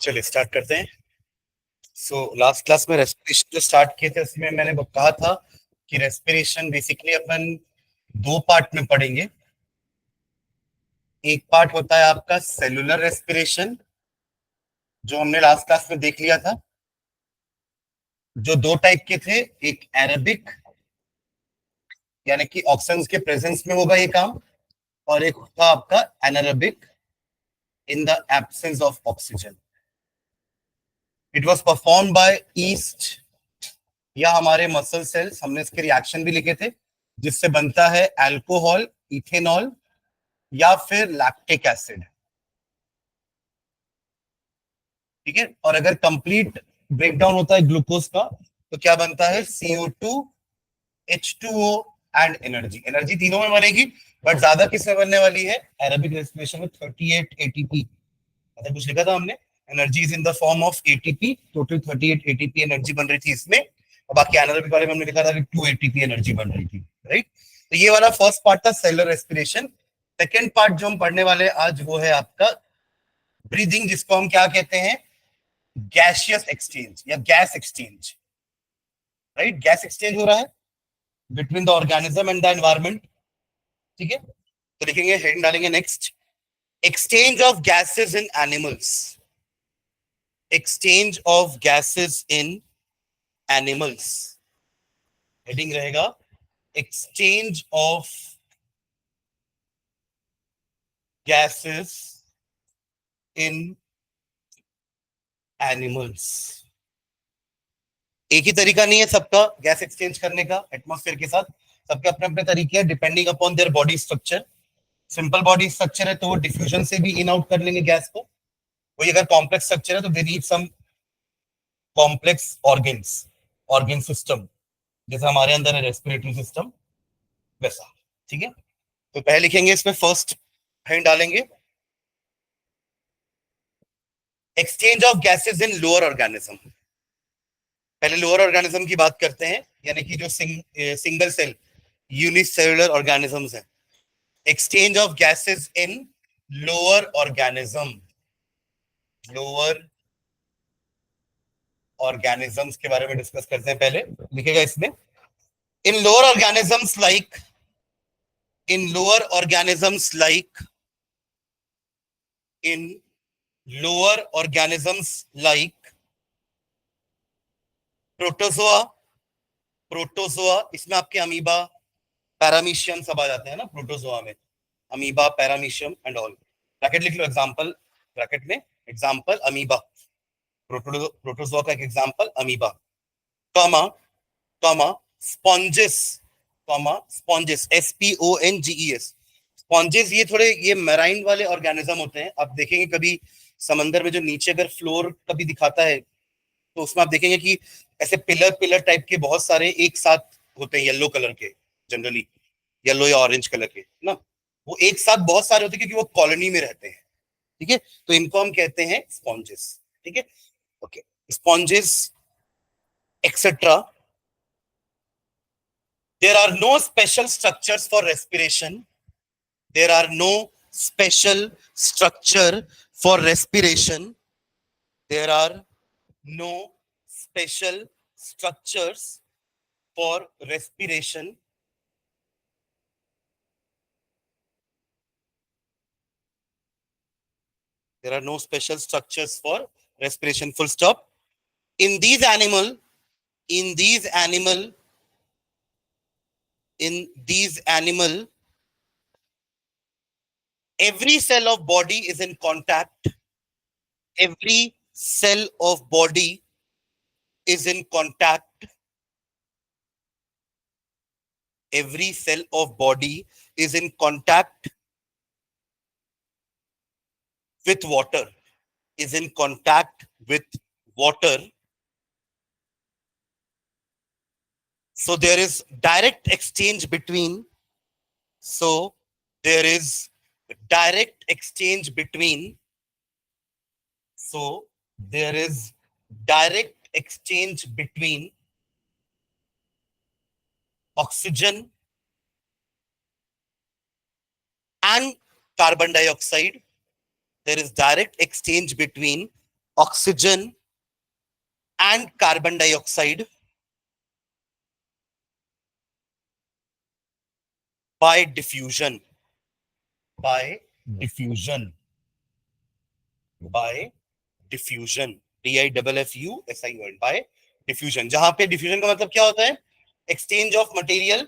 चलिए स्टार्ट करते हैं। लास्ट क्लास में रेस्पिरेशन जो स्टार्ट किए थे उसमें मैंने वो कहा था कि रेस्पिरेशन बेसिकली अपन दो पार्ट में पढ़ेंगे। एक पार्ट होता है आपका सेलुलर रेस्पिरेशन, जो हमने लास्ट क्लास में देख लिया था, जो दो टाइप के थे। एक एरोबिक, यानी कि ऑक्सीजन के प्रेजेंस में होगा ये काम, और एक होता आपका anaerobic, in the absence of oxygen. It was perform by east या हमारे मसल सेल्स। हमने इसके रिएक्शन भी लिखे थे, जिससे बनता है अल्कोहल, इथेनॉल या फिर लैक्टिक एसिड। ठीक है। और अगर कंप्लीट ब्रेकडाउन होता है ग्लूकोज का, तो क्या बनता है? CO2, H2O and energy. Energy तीनों में बनेगी, बट ज्यादा किसमें बनने वाली है? एरोबिक रेस्पिरेशन में 38 ATP। ऐसा कुछ लिखा था हमने, energy is in the form of ATP। Total 38 ATP energy बन रही थी इसमें, और बाकी एनारोबिक वाले में हमने लिखा था कि 2 ATP एनर्जी बन रही थी। राइट। तो ये वाला फर्स्ट पार्ट था सेलुलर रेस्पिरेशन। सेकेंड पार्ट जो हम पढ़ने वाले आज वो है आपका ब्रीदिंग, जिसको हम क्या कहते हैं? गैसियस एक्सचेंज या gas exchange. Right, gas exchange हो रहा है between the organism and the environment. ठीक है। तो लिखेंगे, हेडिंग डालेंगे next, exchange of gases in animals. Exchange of gases in animals. Heading रहेगा exchange of gases in animals. एक ही तरीका नहीं है सबका गैस एक्सचेंज करने का एटमॉस्फेयर के साथ। सबके अपने अपने तरीके हैं, depending upon their body structure. Simple body structure है तो वो डिफ्यूजन से भी इन आउट कर लेंगे गैस को। वही अगर कॉम्प्लेक्स स्ट्रक्चर है तो they need some complex organs, organ system, जैसे हमारे अंदर है रेस्पिरेटरी सिस्टम, वैसा। ठीक है। तो पहले लिखेंगे इसमें, फर्स्ट हेडिंग डालेंगे exchange of gases in lower organism. पहले लोअर ऑर्गेनिज्म की बात करते हैं, यानी कि जो सिंगल सेल यूनिसेलुलर ऑर्गेनिजम्स हैं। Exchange of gases in lower organism. Lower organisms के बारे में डिस्कस करते हैं। पहले लिखेगा इसमें, इन लोअर ऑर्गेनिजम्स लाइक, इन लोअर ऑर्गेनिजम्स लाइक, इन lower organisms like protozoa. Protozoa, इसमें आपके अमीबा, पैरामीशियम सब आ जाते हैं ना प्रोटोजोआ में। Amoeba, paramecium and all. Bracket लिख लो, एग्जांपल ब्रैकेट में, एग्जांपल अमीबा। प्रोटोजोआ का एक example amoeba, comma comma sponges, comma sponges, SPONGES। Sponges ये थोड़े ये मैराइन वाले ऑर्गेनिज्म होते हैं। आप देखेंगे कभी समंदर में जो नीचे अगर फ्लोर कभी दिखाता है, तो उसमें आप देखेंगे कि ऐसे पिलर पिलर टाइप के बहुत सारे एक साथ होते हैं, येलो कलर के, जनरली येलो या ऑरेंज कलर के ना। वो एक साथ बहुत सारे होते हैं क्योंकि वो कॉलोनी में रहते हैं। ठीक है। तो इनको हम कहते हैं स्पॉन्जेस। ठीक है। Okay, sponges etcetera. There are no special structures for respiration. There are no special structure for respiration. There are no special structures for respiration. There are no special structures for respiration. Full stop. In these animal, in these animal, in these animal, every cell of body is in contact. Every cell of body is in contact. Every cell of body is in contact with water, is in contact with water. So there is direct exchange between, so there is direct exchange between, so there is direct exchange between oxygen and carbon dioxide. There is direct exchange between oxygen and carbon dioxide by diffusion. By diffusion. By diffusion. DIFFUSION. By diffusion. जहां पे diffusion का मतलब क्या होता है? Exchange of material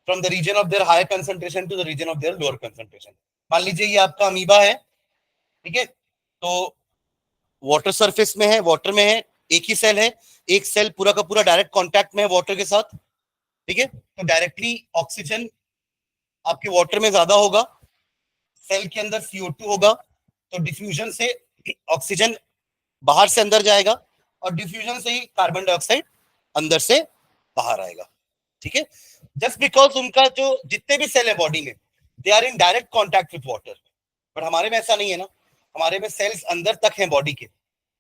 from the region of their higher concentration to the region of their lower concentration. मान लीजिए ये आपका अमीबा है, ठीक है, तो वाटर सरफेस में है, वाटर में है, एक ही सेल है, एक सेल पूरा का पूरा डायरेक्ट कांटेक्ट में है वाटर के साथ, ठीक है, तो डायरेक्टली ऑक्सीजन आपके वाटर में ज्यादा होगा, सेल के अंदर CO2 होगा, तो डिफ्यूजन से ऑक्सीजन बाहर से अंदर जाएगा और डिफ्यूजन से ही कार्बन डाइऑक्साइड अंदर से बाहर आएगा, ठीक है। जस्ट बिकॉज उनका जो जितने भी सेल है बॉडी में, they are in direct contact with water, but हमारे में ऐसा नहीं है ना, हमारे में सेल्स अंदर तक हैं बॉडी के,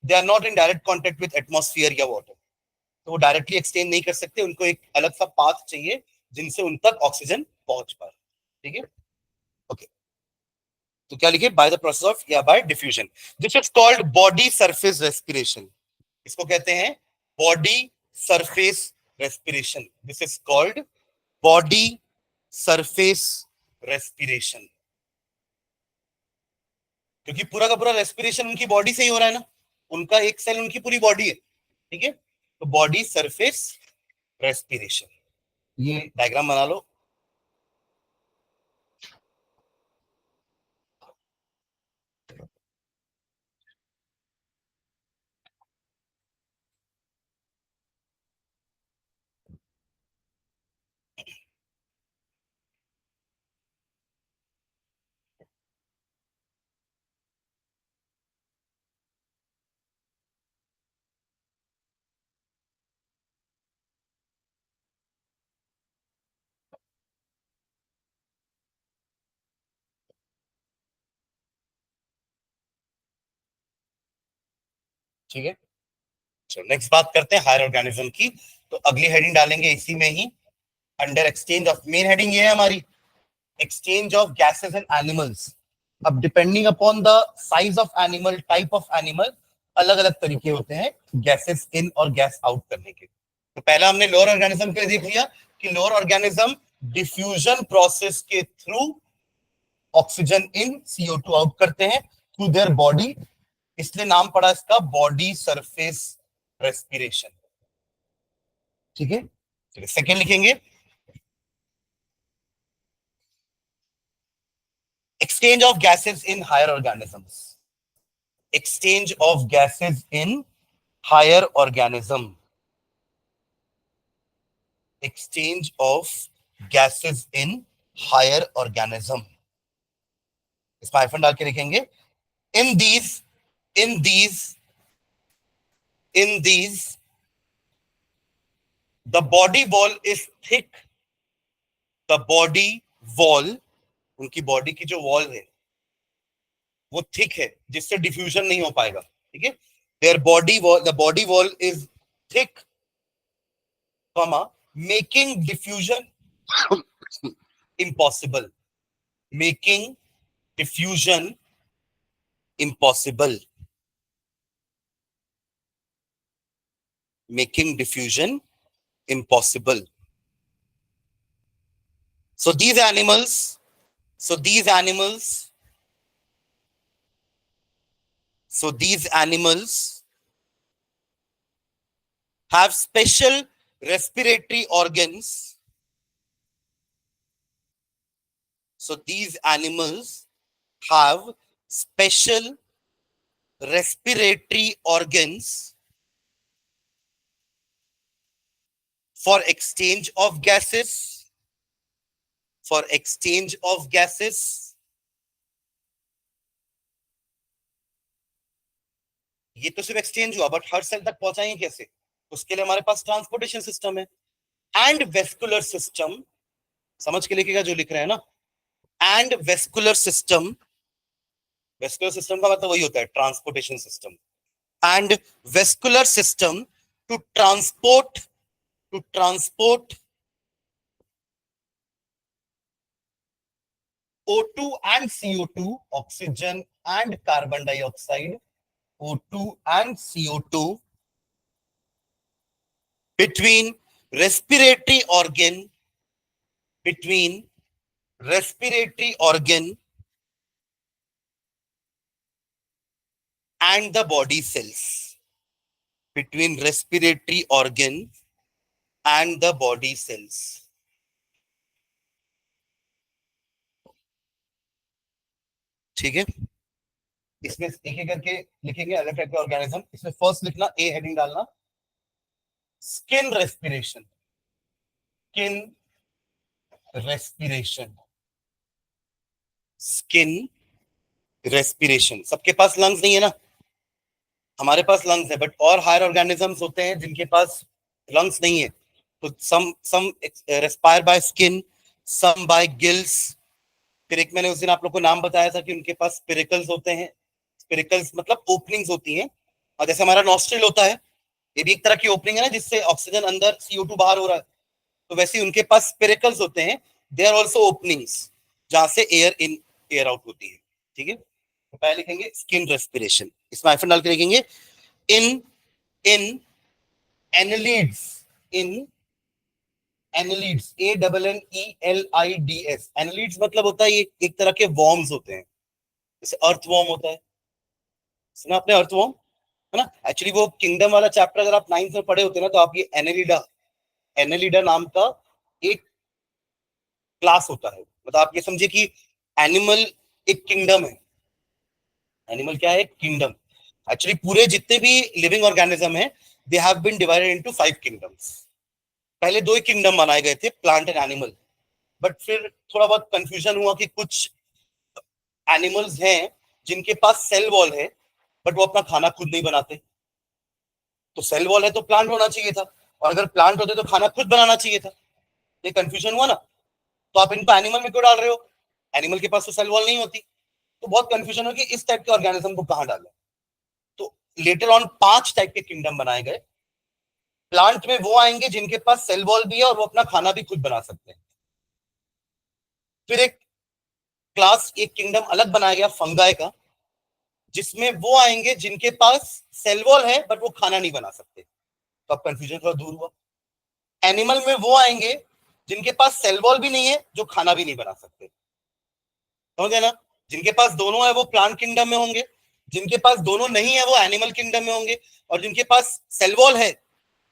they are not in direct contact with atmosphere या वाटर, तो वो डायरेक्टली एक्सचेंज नहीं कर सकते, उनको एक अलग सा पाथ चाहिए जिनसे उन तक ऑक्सीजन पहुंच पाए, ठीक है। ओके, तो क्या लिखे? बाय द प्रोसेस ऑफ या bye diffusion. This is called body surface respiration, इसको कहते हैं body surface respiration. This is called body surface respiration, क्योंकि पूरा का पूरा रेस्पिरेशन उनकी बॉडी से ही हो रहा है ना, उनका एक सेल उनकी पूरी बॉडी है, ठीक है, तो बॉडी सरफेस रेस्पिरेशन, ये डायग्राम बना लो। ठीक है, चलो नेक्स्ट बात करते हैं हायर ऑर्गेनिज्म की। तो अगली हेडिंग डालेंगे इसी में ही, under exchange of, main heading ये है हमारी, exchange of gases and animals. अब depending upon the size of animal, type of animal, अलग अलग तरीके होते हैं गैसेस इन और गैस आउट करने के। तो पहला हमने लोअर ऑर्गेनिज्म के लिए देख लिया कि लोअर ऑर्गेनिज्म डिफ्यूजन प्रोसेस के through oxygen in CO2 out करते हैं थ्रू देयर बॉडी, इसलिए नाम पड़ा इसका बॉडी सरफेस रेस्पिरेशन, ठीक है। सेकेंड लिखेंगे exchange of gases in higher organisms, exchange of gases in higher organism, exchange of gases in higher organism, इसमें हाइफन डाल के लिखेंगे in these, in these, in these the body wall is thick, the body wall, उनकी body की जो wall है वो thick है जिससे डिफ्यूजन नहीं हो पाएगा, ठीक है। Their body wall, the body wall is thick, comma, making diffusion impossible, making diffusion impossible, making diffusion impossible. So these animals, so these animals, so these animals have special respiratory organs. So these animals have special respiratory organs for exchange of gases, for exchange of gases. ये तो सिर्फ exchange हुआ, but her cell तक पहुंचाएंगे कैसे? उसके लिए हमारे पास ट्रांसपोर्टेशन सिस्टम है एंड वेस्कुलर सिस्टम, समझ के लिखेगा जो लिख रहे हैं ना, and vascular system, vascular system का मतलब वही होता है transportation system, and vascular system to transport O2 and CO2, oxygen and carbon dioxide, O2 and CO2 between respiratory organ between respiratory organ and the body cells. Between respiratory organ and the body cells. ठीक है, इसमें एक एक करके लिखेंगे अलग type के organism. इसमें फर्स्ट लिखना, ए हेडिंग डालना, skin respiration. Skin respiration. Skin respiration. सबके पास लंग्स नहीं है ना, हमारे पास लंग्स है, बट और हायर ऑर्गेनिजम्स होते हैं जिनके पास लंग्स नहीं है. तो some respire by skin, some by gills. फिर एक मैंने उस दिन आप लोग को नाम बताया था कि उनके पास स्पिरिकल्स होते हैं. स्पिरिकल्स मतलब ओपनिंग्स होती हैं, और जैसे हमारा नॉस्ट्रिल होता है, ये भी एक तरह की ओपनिंग है ना, जिससे ऑक्सीजन अंदर, CO2 बाहर हो रहा है. तो वैसे ही उनके पास स्पिरिकल्स होते हैं. दे आर ऑल्सो ओपनिंग्स जहां से एयर इन एयर आउट होती है. ठीक है, तो पहले लिखेंगे स्किन रेस्पिरेशन. इसमें हाइफन डाल के लिखेंगे इन इन एनलिड्स. इन एनलिड्स, ANNELIDS. एनलिड्स मतलब होता है ये एक तरह के वॉर्म्स होते हैं, जैसे अर्थ वॉर्म होता है. सुना आपने अर्थ वॉर्म, है ना? एक्चुअली वो किंगडम वाला चैप्टर अगर आप 9th में पढ़े होते ना, तो आप ये एनेलिडा नाम का एक क्लास होता है. मतलब आप ये समझिए कि एनिमल एक किंगडम है. एनिमल क्या है? किंगडम. एक्चुअली पूरे जितने भी लिविंग ऑर्गेनिज्म है, they have been divided into 5 kingdoms. पहले 2 ही किंगडम बनाए गए थे, प्लांट एंड एनिमल. बट फिर थोड़ा बहुत कंफ्यूजन हुआ कि कुछ एनिमल्स हैं जिनके पास सेल वॉल है, बट वो अपना खाना खुद नहीं बनाते. तो सेल वॉल है तो प्लांट होना चाहिए था, और अगर प्लांट होते तो खाना खुद बनाना चाहिए था. ये कंफ्यूजन हुआ ना. तो आप इनको एनिमल में क्यों डाल रहे हो? एनिमल के पास तो सेल वॉल नहीं होती. तो बहुत कंफ्यूजन हो कि इस टाइप के ऑर्गेनिज्म को कहां डालें. तो लेटर ऑन 5 टाइप के किंगडम बनाए गए. प्लांट में वो आएंगे जिनके पास सेल वॉल भी है और वो अपना खाना भी खुद बना सकते हैं. फिर एक क्लास, एक किंगडम अलग बनाया गया फंगाई का, जिसमें वो आएंगे जिनके पास सेल वॉल है बट वो खाना नहीं बना सकते. तो अब कंफ्यूजन थोड़ा दूर हुआ. एनिमल में वो आएंगे जिनके पास सेल वॉल भी नहीं है, जो खाना भी नहीं बना सकते. समझे ना? जिनके पास दोनों है वो प्लांट किंगडम में होंगे, जिनके पास दोनों नहीं है वो एनिमल किंगडम में होंगे, और जिनके पास सेल वॉल है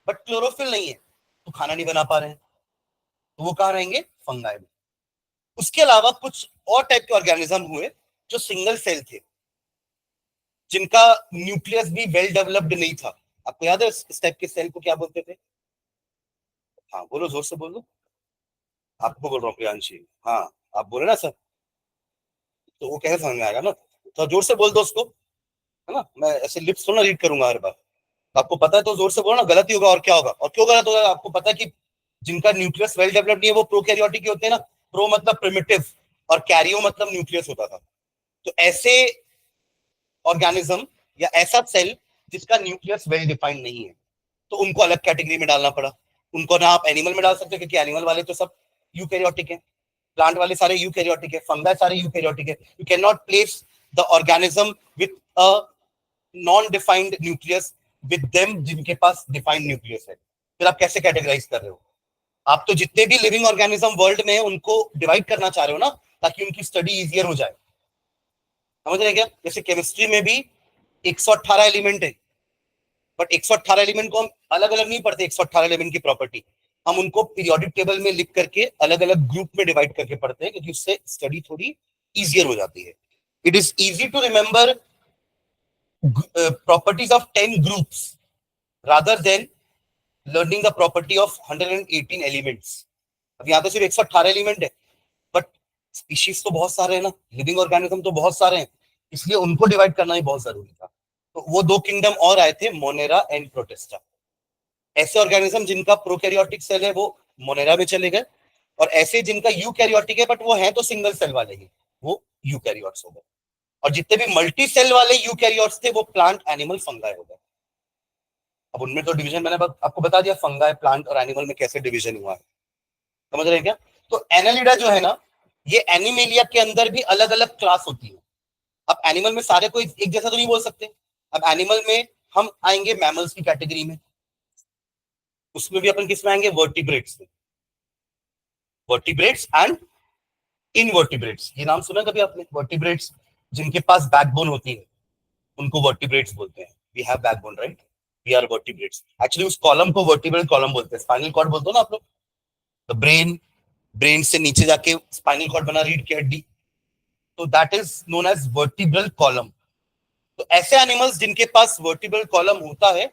बट क्लोरोफिल नहीं है, तो खाना नहीं बना पा रहे हैं, तो वो कहां रहेंगे? फंगाई में. उसके अलावा कुछ और टाइप के ऑर्गेनिज्म हुए जो सिंगल सेल थे, जिनका न्यूक्लियस भी वेल डेवलप्ड नहीं था. आपको याद है इस टाइप के सेल को क्या बोलते थे? हाँ बोलो, जोर से बोलो. आपको बोल रहा हूँ प्रियांशी. हाँ, आप बोले ना सर, तो वो कैसे समझ में आएगा ना. तो जोर से बोल दो उसको, है ना. मैं ऐसे लिप्स थोड़ा रीड करूंगा हर बार. आपको पता है तो जोर से बोलो ना. गलत ही होगा और क्या होगा, और क्यों गलत होगा? आपको पता है कि जिनका न्यूक्लियस वेल डेवलप्ड नहीं है वो प्रोकैरियोटिक होते हैं ना. प्रो मतलब प्रिमिटिव, और कैरियो मतलब न्यूक्लियस होता था. तो ऐसे ऑर्गेनिज्म या ऐसा सेल जिसका न्यूक्लियस वेल डिफाइंड नहीं है, तो उनको अलग कैटेगरी में डालना पड़ा. उनको ना आप एनिमल में डाल सकते क्योंकि एनिमल वाले तो सब यूकैरियोटिक है, प्लांट वाले सारे यूकैरियोटिक है, फंगा सारे यूकैरियोटिक है. You can not place the organism with a non defined nucleus with them जिनके पास डिफाइंड न्यूक्लियस है. फिर आप कैसे कैटेगराइज कर रहे हो? आप तो जितने भी लिविंग ऑर्गेनिज्म वर्ल्ड में है उनको डिवाइड करना चाह रहे हो ना, ताकि उनकी स्टडी इजियर हो जाए. समझ रहे क्या? जैसे केमिस्ट्री में भी 118 एलिमेंट है, बट 118 एलिमेंट को हम अलग अलग नहीं पढ़ते. 118 एलिमेंट की प्रॉपर्टी हम उनको पीरियोडिक टेबल में लिख करके अलग अलग ग्रुप में डिवाइड करके पढ़ते हैं, क्योंकि उससे स्टडी थोड़ी इजियर हो जाती है. It is easy to remember properties of 10 groups rather than learning the property of 118 elements. अब यहाँ तो सिर्फ 118 एलिमेंट है, बट स्पीशीज तो बहुत सारे हैं ना, लिविंग ऑर्गेनिज्म तो बहुत सारे हैं, इसलिए उनको डिवाइड करना ही बहुत जरूरी था. तो वो 2 किंगडम और आए थे, मोनेरा एंड प्रोटिस्टा. ऐसे ऑर्गेनिज्म जिनका प्रोकैरियोटिक सेल है वो मोनेरा में चले गए, और ऐसे जिनका यूकैरियोटिक है बट वो है तो सिंगल सेल वाले ही, वो यूकैरियोट्स हो गए. और जितने भी मल्टी सेल वाले यूकैरियोट्स थे वो प्लांट, एनिमल, फंगाई हो गए. अब उनमें तो डिवीजन मैंने आपको बता दिया, फंगाई, प्लांट और एनिमल में कैसे डिवीजन हुआ है. समझ रहे हैं क्या? तो एनालिडा जो है ना, ये एनिमेलिया के अंदर भी अलग अलग क्लास होती है. अब एनिमल में सारे को एक जैसा तो नहीं बोल सकते, अब एनिमल में हम आएंगे मैमल्स की कैटेगरी में, उसमें भी अपन किस में आएंगे, वर्टिब्रेट्स में, वर्टिब्रेट्स एंड इनवर्टिब्रेट्स। ये नाम सुना कभी आपने, वर्टिब्रेट्स जिनके पास बैकबोन होती है उनको वर्टिब्रेट्स बोलते हैं। We have backbone right, we are vertebrates. Actually उस कॉलम को वर्टिब्रल कॉलम बोलते हैं, स्पाइनल कॉर्ड बोलते हो ना आप लोग, द ब्रेन, ब्रेन से नीचे जाके स्पाइनल कॉर्ड बना, रीढ़ की हड्डी, तो that is known as vertebral column. तो ऐसे एनिमल्स जिनके पास वर्टिब्रल कॉलम होता है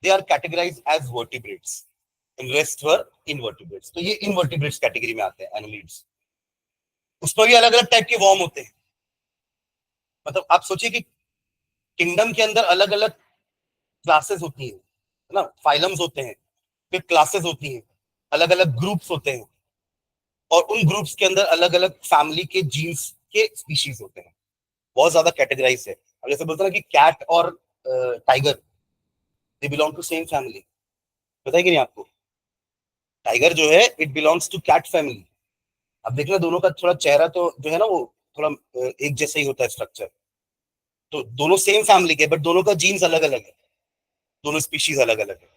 they are categorized as vertebrates, in rest were invertebrates. तो ये इनवर्टिब्रेट्स कैटेगरी में आते हैं एनिलीड्स। उसमें भी अलग अलग टाइप के वॉर्म होते हैं, मतलब आप सोचिए कि किंगडम के अंदर अलग अलग क्लासेस होती है ना, फाइलम्स होते हैं, फिर क्लासेस होती हैं, अलग अलग ग्रुप्स होते हैं, और उन ग्रुप्स के अंदर अलग अलग फैमिली के जीन्स के स्पीशीज होते हैं। बहुत ज्यादा कैटेगराइज है। अब जैसे बोलते हैं ना कि कैट और tiger they belong to same family, पता है कि नहीं आपको, टाइगर जो है it belongs to cat family. अब देखना दोनों का थोड़ा चेहरा तो जो है ना वो थोड़ा एक जैसा ही होता है स्ट्रक्चर, तो दोनों सेम फैमिली के बट दोनों का जीन्स अलग अलग है, दोनों स्पीशीज अलग अलग है।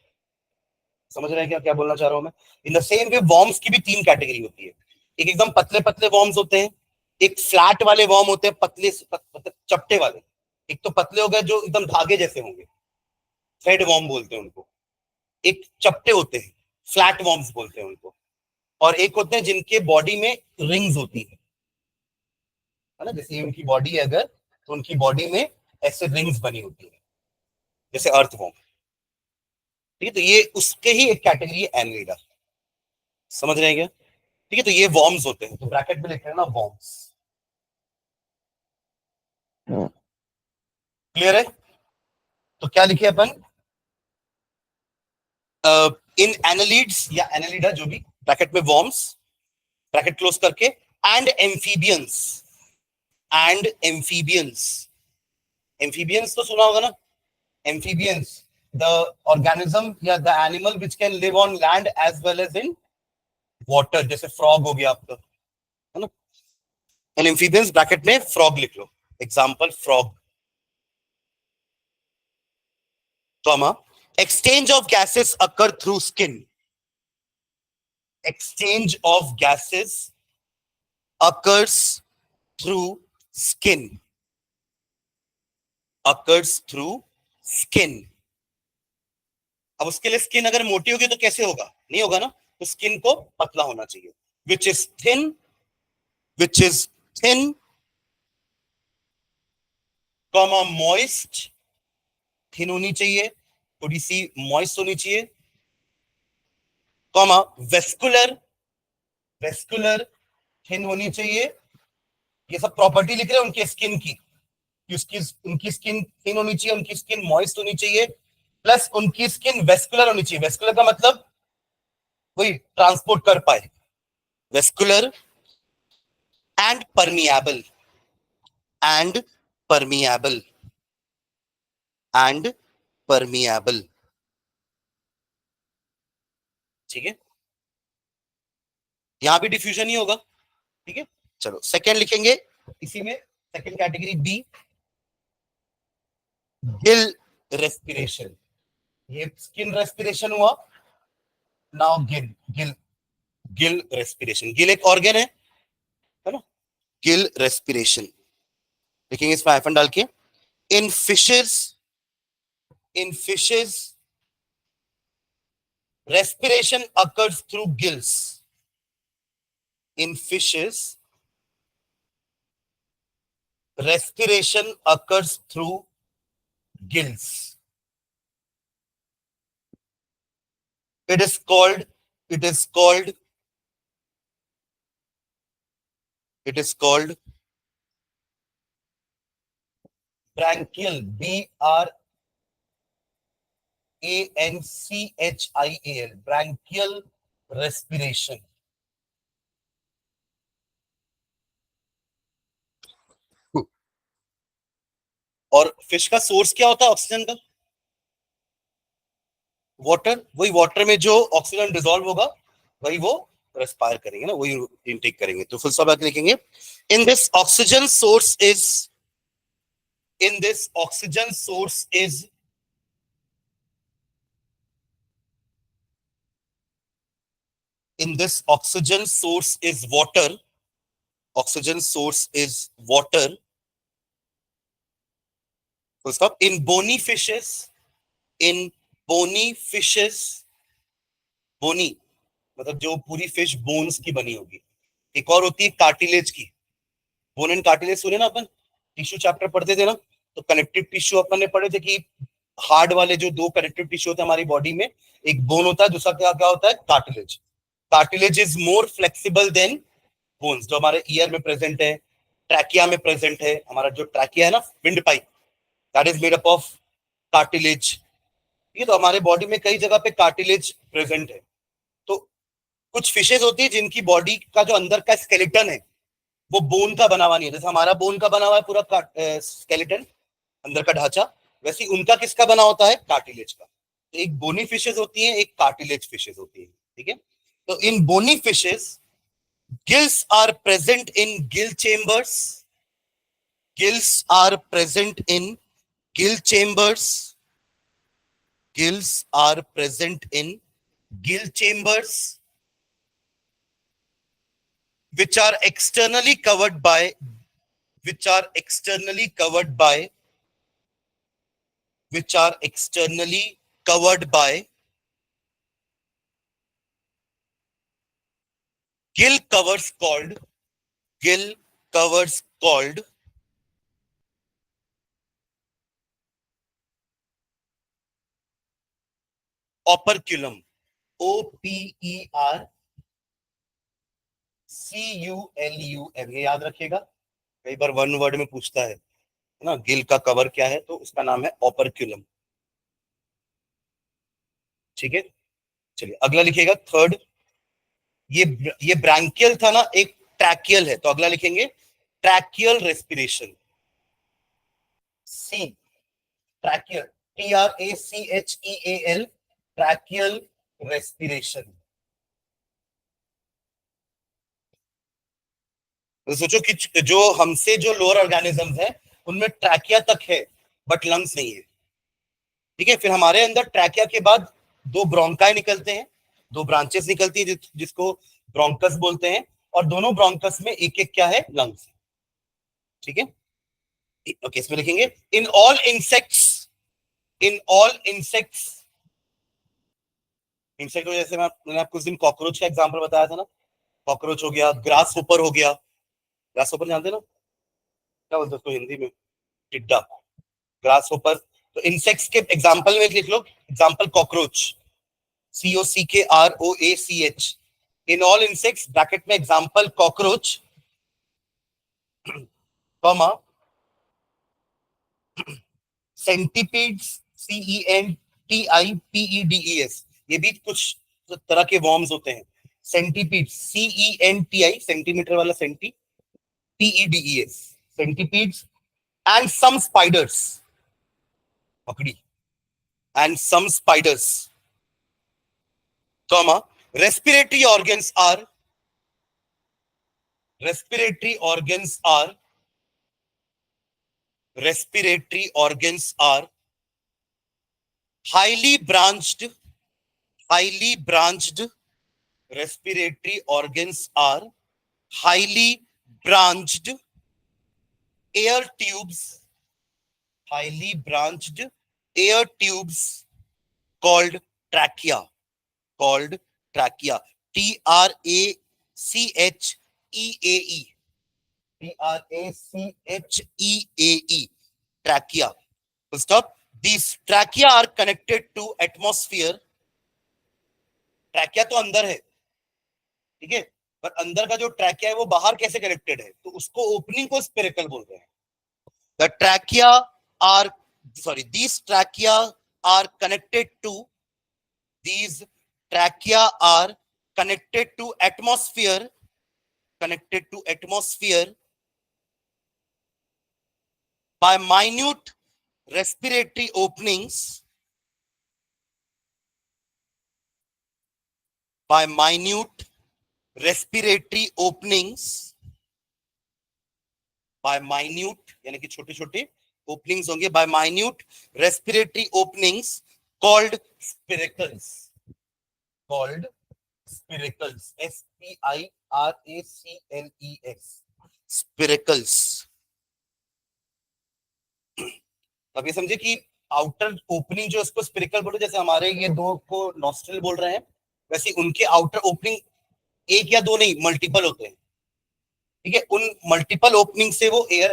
समझ रहे हैं क्या क्या बोलना चाह रहा हूं मैं। इन द सेम वे वॉर्म्स की भी तीन कैटेगरी होती है, एक एकदम पतले पतले वॉर्म्स होते हैं, एक फ्लैट वाले वॉर्म होते हैं, पतले चपटे वाले, एक तो पतले हो गए जो एकदम धागे जैसे होंगे, थ्रेड वॉर्म बोलते हैं उनको, एक चपटे होते हैं, फ्लैट वॉर्म्स बोलते हैं उनको, और एक होते हैं जिनके बॉडी में रिंग्स होती है ना, जैसे उनकी बॉडी है अगर, तो उनकी बॉडी में ऐसे रिंग्स बनी होती है जैसे अर्थ वॉर्म। ठीक है, तो ये उसके ही एक कैटेगरी है एनलिडा, समझ रहे हैं क्या। ठीक है, तो ये वॉर्म्स होते हैं, तो ब्रैकेट में लिख रहे हैं ना वॉर्म्स, क्लियर है। तो क्या लिखे अपन, इन एनालिड्स या एनालिडा जो भी, ब्रैकेट में वॉर्म्स, ब्रैकेट क्लोज करके, and amphibians, and amphibians, amphibians तो सुना होगा ना, एम्फीबियंस द ऑर्गेनिज्म या the animal which can live on land as well as in water, जैसे फ्रॉग हो गया आपका, है ना। एंड एम्फीबियंस ब्रैकेट में फ्रॉग लिख लो, example frog. comma, exchange of gases occur through skin, exchange of gases occurs through skin, occurs through skin। अब उसके लिए स्किन अगर मोटी होगी तो कैसे होगा, नहीं होगा ना, तो स्किन को पतला होना चाहिए, which is thin, which is thin, comma moist, thin होनी चाहिए, थोड़ी सी मॉइस्ट होनी चाहिए, कॉमा वेस्कुलर, वेस्कुलर थिन होनी चाहिए। ये सब प्रॉपर्टी लिख रहे हैं उनके स्किन की, उसकी उनकी स्किन थिन होनी चाहिए, उनकी स्किन मॉइस्ट होनी चाहिए, प्लस उनकी स्किन वेस्कुलर होनी चाहिए। वेस्कुलर का मतलब वही ट्रांसपोर्ट कर पाए, vascular and permeable, and permeable, and permeable, ठीक है, यहां भी डिफ्यूजन ही होगा। ठीक है, चलो सेकेंड लिखेंगे इसी में, second category B, gill respiration. ये स्किन रेस्पिरेशन हुआ, now gill, gill, gill respiration, gill एक ऑर्गन है ना, गिल रेस्पिरेशन लिखेंगे इसमें हाइफन डाल के। इन fishes, in fishes respiration occurs through gills, in fishes respiration occurs through gills, it is called, it is called, it is called branchial, branchial, branchial respiration। और fish का source क्या होता है ऑक्सीजन का, वाटर, वही water में जो oxygen dissolve होगा वही वो रेस्पायर करेंगे ना, वही इनटेक करेंगे। तो फुल स्टॉप लिखेंगे, in this oxygen source is In this oxygen source is water. Oxygen source is water. Full stop. In bony fishes, bony मतलब जो पूरी फिश बोन्स की बनी होगी. एक और होती है कार्टिलेज की. बोन एंड कार्टिलेज सुने ना अपन, टिश्यू चैप्टर पढ़ते थे ना, तो कनेक्टिव टिश्यू अपन ने पढ़े थे कि हार्ड वाले जो दो कनेक्टिव टिश्यू होते हैं हमारी बॉडी में, एक बोन होता है, दूसरा क्या क्या होता है, cartilage. Cartilage is more flexible than bones. जो हमारे ईयर में प्रेजेंट है, ट्रैकिया में प्रेजेंट है, हमारा जो ट्रैकिया है ना, wind pipe, that is made up of cartilage. ये तो हमारे बॉडी में कई जगह पे कार्टिलेज प्रेजेंट है. तो कुछ फिशेज होती है जिनकी बॉडी का जो अंदर का स्केलेटन है वो बोन का बना हुआ नहीं है. जैसे हमारा बोन का बना हुआ है पूरा स्केलेटन, अंदर का ढांचा, वैसे उनका किसका बना होता है, कार्टिलेज का. तो एक बोनी फिशेज होती है, एक कार्टिलेज फिशेज होती है. ठीक है. तो in bony fishes gills are present in gill chambers. Gills are present in gill chambers. Gills are present in gill chambers which are externally covered by which are externally covered by which are externally covered by gill covers called operculum. OPERCULUM. ये याद रखिएगा, कई बार one word में पूछता है ना, गिल का cover क्या है, तो उसका नाम है ओपरक्यूलम. ठीक है. चलिए अगला लिखिएगा थर्ड. ये ब्रैंकियल था ना, एक ट्रैकियल है, तो अगला लिखेंगे ट्रैकियल रेस्पिरेशन. सी ट्रैकियल, TRACHEAL, ट्रैकियल रेस्पिरेशन. तो सोचो कि जो हमसे जो लोअर ऑर्गेनिजम्स है उनमें ट्रैकिया तक है बट लंग्स नहीं है. ठीक है. फिर हमारे अंदर ट्रैकिया के बाद दो ब्रोंकाई निकलते हैं, दो ब्रांचेस निकलती है जिसको ब्रोंकस बोलते हैं, और दोनों ब्रोंकस में एक एक क्या है, लंग्स. ठीक है. ओके, इसमें लिखेंगे इन ऑल इंसेक्ट्स इंसेक्ट को, जैसे मैंने आपको उस दिन कॉकरोच का एग्जांपल बताया था ना, कॉकरोच हो गया, ग्रास होपर हो गया. ग्रास होपर जानते ना, क्या बोलते हैं उसको हिंदी में, टिड्डा, ग्रास होपर. तो इंसेक्ट्स के एग्जांपल में लिख लो, example cockroach, COCKROACH. In all insects bracket में example cockroach, comma centipedes, CENTIPEDES. ये भी कुछ तरह के वॉर्म्स होते हैं. सेंटीपीड्स, CENTI, सेंटीमीटर वाला centi, PEDES, centipedes. And some spiders, मकड़ी, and some spiders, comma respiratory organs are respiratory organs are highly branched respiratory organs are highly branched air tubes called trachea. TRACHEAE, trachea. Full stop. These trachea are connected to atmosphere. Trachea तो अंदर है, ठीक है, पर अंदर का जो trachea है वो बाहर कैसे कनेक्टेड है, तो उसको ओपनिंग को स्पिरिकल बोलते हैं. The trachea are these trachea are connected to atmosphere by minute respiratory openings यानी कि छोटे छोटे ओपनिंग्स होंगे by minute respiratory openings called spiracles, called spiracles, SPIRACLES, spiracles. अब ये समझे कि आउटर ओपनिंग जो उसको स्पिरिकल बोलो, जैसे हमारे ये दो को नॉस्ट्रल बोल रहे हैं, वैसे उनके आउटर ओपनिंग एक या दो नहीं मल्टीपल होते हैं। ठीक है, उन मल्टीपल ओपनिंग से वो एयर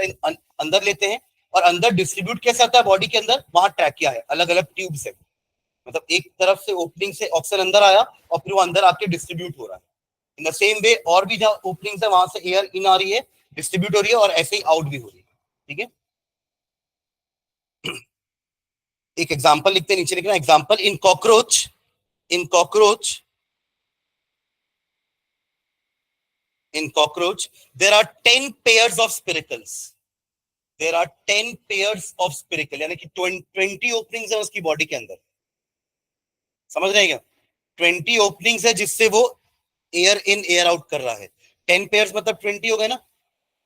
अंदर लेते हैं और अंदर डिस्ट्रीब्यूट कैसे आता है बॉडी के अंदर, वहां ट्रैकिया है, अलग अलग ट्यूब्स है। मतलब एक तरफ से ओपनिंग से ऑक्सीजन अंदर आया और फिर वो अंदर आके डिस्ट्रीब्यूट हो रहा है। इन द सेम वे और भी जहां ओपनिंग है वहां से एयर इन आ रही है, डिस्ट्रीब्यूट हो रही है और ऐसे ही आउट भी हो रही है। ठीक है, एक एग्जांपल लिखते नीचे लिखना example, in cockroach, in cockroach, in cockroach there are 10 pairs of spiracles, there are 10 pairs of spiracle, यानी कि 20 ओपनिंग्स है उसकी बॉडी के अंदर। समझ रहे हैं क्या? 20 ओपनिंग्स है जिससे वो एयर इन एयर आउट कर रहा है। 10 पेयर्स मतलब 20 हो गए ना,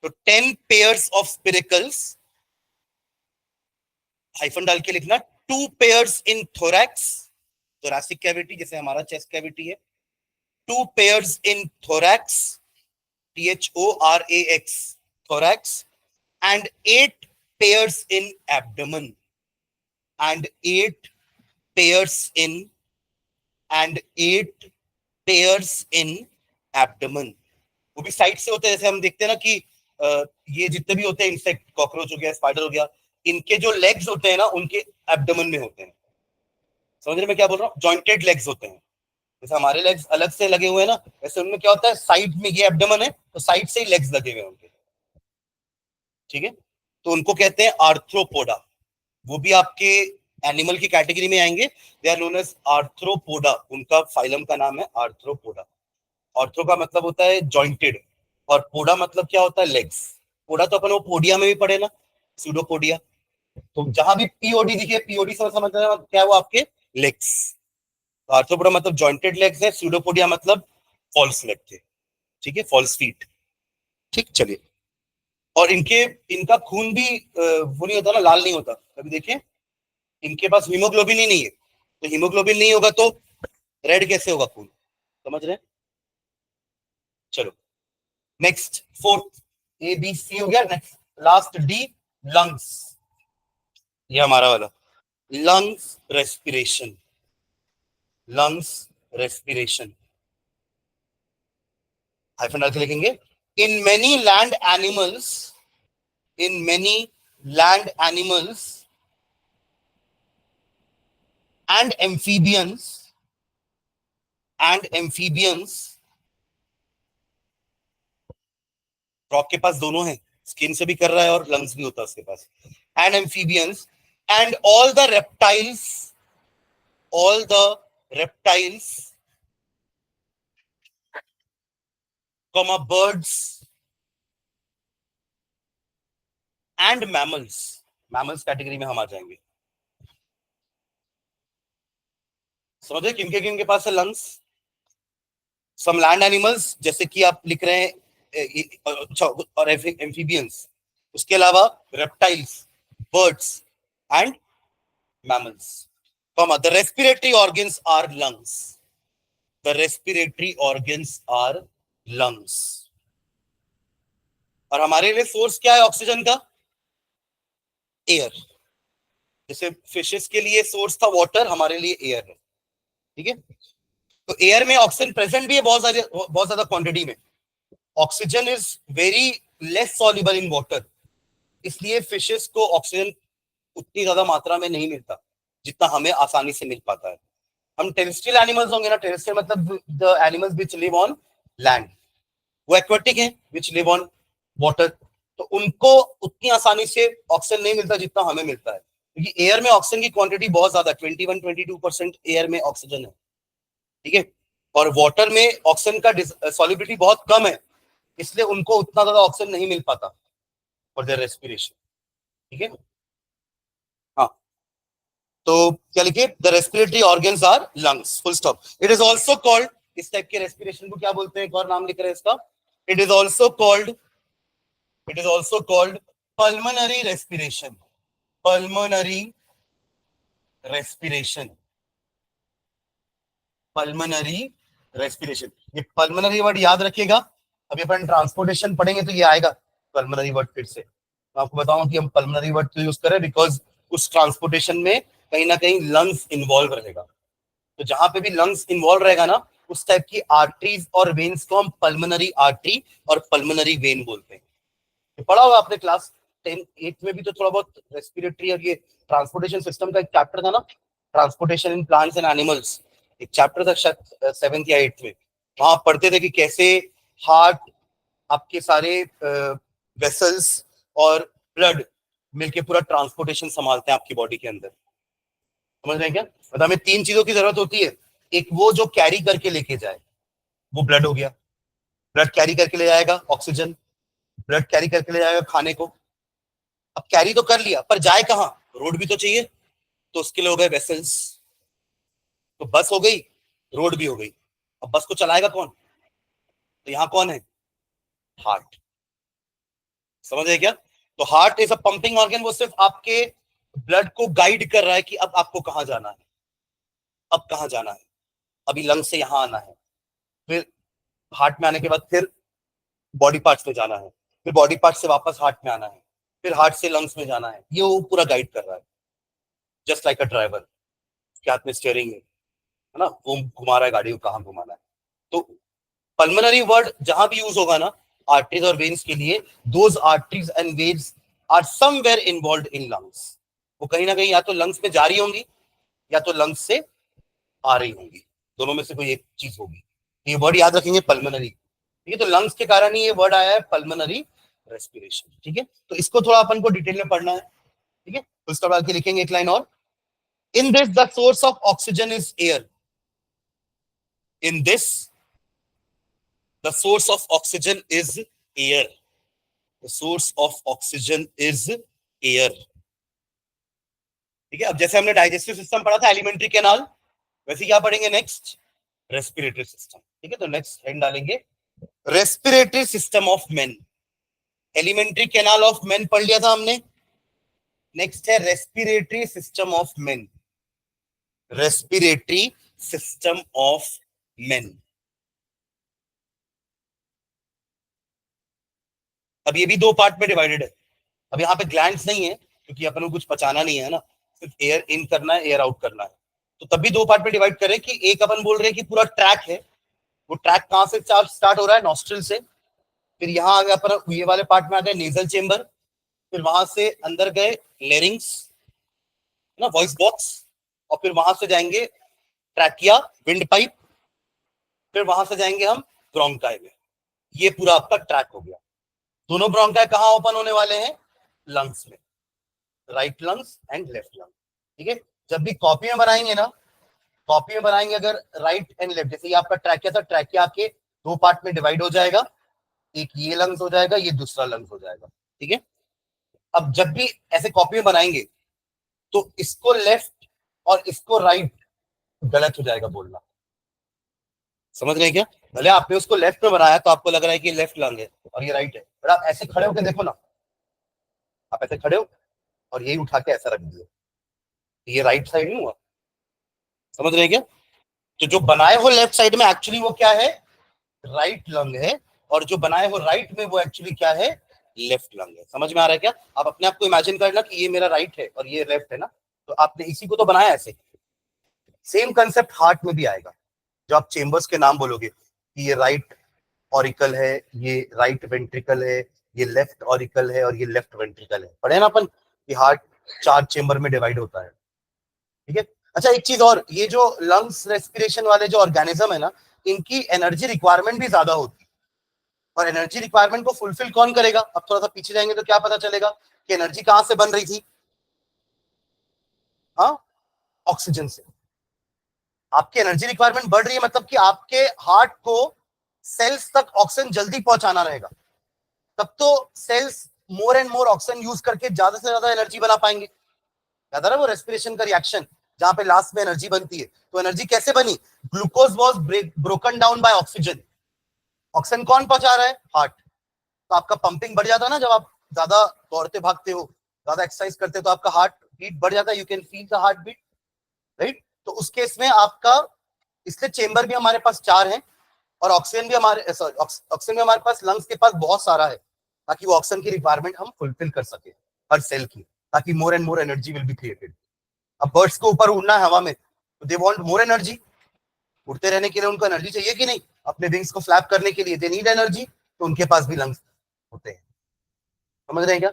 तो 10 पेयर्स ऑफ स्पिरिकल्स, हाइफन डाल के लिखना, 2 pairs in thorax, thoracic cavity जैसे हमारा चेस्ट कैविटी है, 2 pairs in thorax, THORAX, thorax, and 8 pairs in abdomen, and 8 pairs in, and 8 pairs in abdomen। वो भी साइड से होते हैं, जैसे हम देखते हैं ना कि ये जितने भी होते हैं इंसेक्ट, कॉकरोच हो गया, स्पाइडर हो गया, इनके जो लेग्स होते हैं ना उनके एब्डोमेन में होते हैं। समझ रहे मैं क्या बोल रहा हूँ? जॉइंटेड लेग्स होते हैं, जैसे हमारे लेग्स अलग से लगे हुए हैं ना, वैसे उनमें क्या होता है, साइड में ये एब्डोमेन है तो साइड से ही लेग्स लगे हुए हैं उनके। ठीक है, तो उनको कहते हैं आर्थ्रोपोडा। वो भी आपके एनिमल की कैटेगरी में आएंगे, they are known as arthropoda, उनका फाइलम का नाम है आर्थ्रोपोडा। ऑर्थो का मतलब होता है जॉइंटेड और पोडा मतलब क्या होता है, लेग्स। पोडा तो अपन वो पोडिया में भी पढ़े ना, सूडोपोडिया। तो जहां भी पीओडी दिखे, पीओडी से समझ रहे क्या, वो आपके लेग्स। आर्थ्रोपोडा मतलब जॉइंटेड लेग्स है, सूडोपोडिया मतलब फॉल्स लेग थे। ठीक है, फॉल्स फीट। ठीक, चलिए। और इनके, इनका खून भी वो नहीं होता ना, लाल नहीं होता। कभी देखें, इनके पास हीमोग्लोबिन ही नहीं है, तो हीमोग्लोबिन नहीं होगा तो रेड कैसे होगा खून? समझ रहे हैं? चलो next, fourth, A B C हो गया, नेक्स्ट लास्ट डी, लंग्स। ये हमारा वाला lungs respiration, lungs respiration, hyphen डाल के लिखेंगे, in many land animals, in many land animals and amphibians, and amphibians, frog के पास दोनों है, स्किन से भी कर रहा है और लंग्स भी होता है उसके पास, and amphibians and all the reptiles, all the reptiles, comma birds and mammals, mammals category में हम आ जाएंगे। समझे किन के पास है लंग्स? सम लैंड एनिमल्स जैसे कि आप लिख रहे हैं, और एम्फीबियंस, उसके अलावा reptiles, birds and mammals. The respiratory organs are lungs, the respiratory organs are lungs. और हमारे लिए सोर्स क्या है ऑक्सीजन का? एयर। जैसे फिशेस के लिए सोर्स था वाटर, हमारे लिए एयर है। ठीक है, तो एयर में ऑक्सीजन प्रेजेंट भी है बहुत ज्यादा क्वांटिटी में। Oxygen is very less soluble in water, इसलिए फिशेस को ऑक्सीजन उतनी ज्यादा मात्रा में नहीं मिलता जितना हमें आसानी से मिल पाता है। हम टेरेस्ट्रियल एनिमल्स होंगे ना, टेरेस्ट्रियल मतलब the animals which live on land, वो एक्वेटिक है विच लिव ऑन वाटर, तो उनको उतनी आसानी से ऑक्सीजन नहीं मिलता जितना हमें मिलता है, क्योंकि एयर में ऑक्सीजन की क्वांटिटी बहुत ज्यादा, 21-22% एयर में ऑक्सीजन है। ठीक है, और वाटर में ऑक्सीजन का सॉल्युबिलिटी बहुत कम है, इसलिए उनको उतना ज्यादा ऑक्सीजन नहीं मिल पाता फॉर देयर रेस्पिरेशन। ठीक है, हाँ, तो क्या लिखिए, the respiratory organs are lungs, full stop. It is also called, इस टाइप के रेस्पिरेशन को क्या बोलते हैं, एक और नाम लिख रहे हैं इसका, it is also called, it is also called pulmonary respiration, pulmonary respiration, pulmonary respiration. ये पल्मोनरी वर्ड याद रखिएगा, अभी अपन ट्रांसपोर्टेशन पढ़ेंगे तो ये आएगा पल्मोनरी वर्ड फिर से। मैं आपको बताऊं कि हम पल्मोनरी वर्ड क्यों यूज करें, बिकॉज उस ट्रांसपोर्टेशन में कहीं ना कहीं लंग्स इन्वॉल्व रहेगा। तो जहां पे भी लंग्स इन्वॉल्व रहेगा ना, उस टाइप की आर्टरीज और वेन्स को हम पल्मोनरी आर्टरी और पल्मोनरी वेन बोलते हैं। ये पढ़ा होगा आपने क्लास 10 8 में भी, तो थोड़ा बहुत रेस्पिरेटरी और ये ट्रांसपोर्टेशन सिस्टम का एक चैप्टर था ना, transportation in plants and animals, एक चैप्टर था शायद 7th या 8th में। वहां पढ़ते थे कि कैसे हार्ट, आपके सारे वेसल्स और ब्लड मिलके पूरा ट्रांसपोर्टेशन संभालते हैं आपकी बॉडी के अंदर। समझ रहे हैं क्या? मतलब हमें 3 चीजों की जरूरत होती है। एक वो जो कैरी करके लेके जाए, वो ब्लड हो गया, ब्लड कैरी करके ले जाएगा ऑक्सीजन, ब्लड कैरी करके ले जाएगा खाने को। अब कैरी तो कर लिया, पर जाए कहाँ? रोड भी तो चाहिए, तो उसके लिए हो गए वेसल्स। तो बस हो गई, रोड भी हो गई। अब बस को चलाएगा कौन? तो यहाँ कौन है? हार्ट। समझ रहे क्या? तो heart is a pumping organ, वो सिर्फ आपके ब्लड को गाइड कर रहा है कि अब आपको कहां जाना है, अब कहां जाना है। अभी लंग से यहां आना है, फिर हार्ट में आने के बाद फिर बॉडी पार्ट्स में जाना है, फिर बॉडी पार्ट से वापस हार्ट में आना है, फिर हार्ट से लंग्स में जाना है। ये वो पूरा गाइड कर रहा है, जस्ट लाइक अ ड्राइवर के हाथ में स्टीयरिंग है ना, वो घुमा रहा है गाड़ी को कहाँ घुमाना है। तो पल्मोनरी वर्ड जहां भी यूज होगा ना आर्टरीज और वेन्स के लिए, those arteries and veins are somewhere involved in lungs. वो कहीं ना कहीं या तो लंग्स में जा रही होंगी या तो लंग्स से आ रही होंगी, दोनों में से कोई एक चीज होगी। ये वर्ड याद रखेंगे पल्मोनरी, ठीक है? तो लंग्स के कारण ही ये वर्ड आया है पल्मोनरी रेस्पिरेशन, ठीक है? तो इसको थोड़ा अपन को डिटेल में पढ़ना है, ठीक है? तो इसका बाद के लिखेंगे एक लाइन और, in this the source of oxygen is air, in this the source of oxygen is air, the source of oxygen is air, ठीक है? अब जैसे हमने डाइजेस्टिव सिस्टम पढ़ा था एलिमेंट्री कैनाल, वैसे क्या पढ़ेंगे नेक्स्ट? रेस्पिरेटरी सिस्टम, ठीक है? तो नेक्स्ट हेड डालेंगे respiratory system of main. Alimentary canal of main पढ़ लिया था हमने, नेक्स्ट है respiratory system of main, respiratory system of main. अब ये भी 2 पार्ट में डिवाइडेड है। अब यहाँ पे ग्लैंड्स नहीं है क्योंकि अपन को कुछ पचाना नहीं है ना, सिर्फ एयर इन करना है, एयर आउट करना है। तो तब भी 2 पार्ट में डिवाइड करें कि एक अपन बोल रहे हैं कि पूरा ट्रैक है, वो ट्रैक कहां से स्टार्ट हो रहा है? नॉस्ट्रिल से, फिर यहाँ आ गया अपन ये वाले पार्ट में आ गए नेजल चेम्बर, फिर वहां से अंदर गए लेरिंग्स ना, वॉइस बॉक्स, और फिर वहां से जाएंगे ट्रैकिया, विंड पाइप, फिर वहां से जाएंगे हम ब्रोंकाई में। ये पूरा आपका ट्रैक हो गया। दोनों ब्रोंकाई कहाँ ओपन होने वाले हैं? लंग्स में, right lungs and left lung, ठीक है? जब भी कॉपी में बनाएंगे ना, कॉपी में बनाएंगे अगर राइट एंड लेफ्ट, जैसे ये आपका ट्रैकिया था, ट्रैकिया के 2 पार्ट में डिवाइड हो जाएगा, एक ये लंग्स हो जाएगा, ये दूसरा लंग्स हो जाएगा, ठीक है? अब जब भी ऐसे कॉपी में बनाएंगे तो इसको लेफ्ट और इसको राइट गलत हो जाएगा बोलना। समझ रहे हैं क्या? भले आपने उसको लेफ्ट में बनाया तो आपको लग रहा है कि लेफ्ट लंग है और ये राइट है, बट आप ऐसे खड़े होकर देखो ना, आप ऐसे खड़े हो और यही उठा के ऐसा रख दिया, ये राइट साइड नहीं हुआ। समझ रहे हैं क्या? तो जो बनाए हो लेफ्ट साइड में एक्चुअली वो क्या है? राइट लंग है, और जो बनाए हो राइट में वो एक्चुअली क्या है? लेफ्ट लंग है। समझ में आ रहा है क्या? आप अपने आप को इमेजिन करना कि ये मेरा राइट है और ये लेफ्ट है ना, तो आपने इसी को तो बनाया ऐसे। सेम कंसेप्ट हार्ट में भी आएगा। जो आप चेंबर्स के नाम बोलोगे कि ये राइट ऑरिकल है, ये राइट वेंट्रिकल है, ये लेफ्ट ऑरिकल है और ये लेफ्ट वेंट्रिकल है, पढ़े ना अपन कि हार्ट 4 चेंबर में डिवाइड होता है, ठीक है? अच्छा एक चीज और, ये जो लंग्स रेस्पिरेशन वाले जो ऑर्गेनिज्म है ना, इनकी एनर्जी रिक्वायरमेंट भी ज्यादा होती है, और एनर्जी रिक्वायरमेंट को फुलफिल कौन करेगा? अब थोड़ा सा पीछे जाएंगे तो क्या पता चलेगा कि एनर्जी कहां से बन रही थी? हाँ, ऑक्सीजन से। आपकी एनर्जी रिक्वायरमेंट बढ़ रही है, मतलब कि आपके हार्ट को सेल्स तक ऑक्सीजन जल्दी पहुंचाना रहेगा, तब तो cells more and more oxygen use करके ज्यादा से ज्यादा एनर्जी बना पाएंगे। याद आ रहा है वो रेस्पिरेशन का रिएक्शन जहां पे लास्ट में एनर्जी बनती है? तो एनर्जी कैसे बनी? Glucose was broken down by oxygen. Oxygen कौन पहुंचा रहा है? हार्ट। तो आपका पंपिंग बढ़ जाता है ना, जब आप ज्यादा दौड़ते भागते हो, ज्यादा एक्सरसाइज करते हैं तो आपका हार्ट बीट बढ़ जाता है, you can feel the heart beat, right. तो उस केस में आपका, इसलिए चेंबर भी हमारे पास 4 हैं और ऑक्सीजन भी हमारे, सॉरी ऑक्सीजन भी हमारे पास लंग्स के पास बहुत सारा है, ताकि वो ऑक्सीजन की रिक्वायरमेंट हम फुलफिल कर सके हर सेल की, ताकि मोर and more energy will be created. अब बर्ड्स को ऊपर उड़ना है हवा में, तो दे वांट मोर एनर्जी, उड़ते रहने के लिए उनको एनर्जी चाहिए कि नहीं, अपने विंग्स को फ्लैप करने के लिए दे नीड एनर्जी, तो उनके पास भी लंग्स होते हैं, समझ रहे हैं क्या।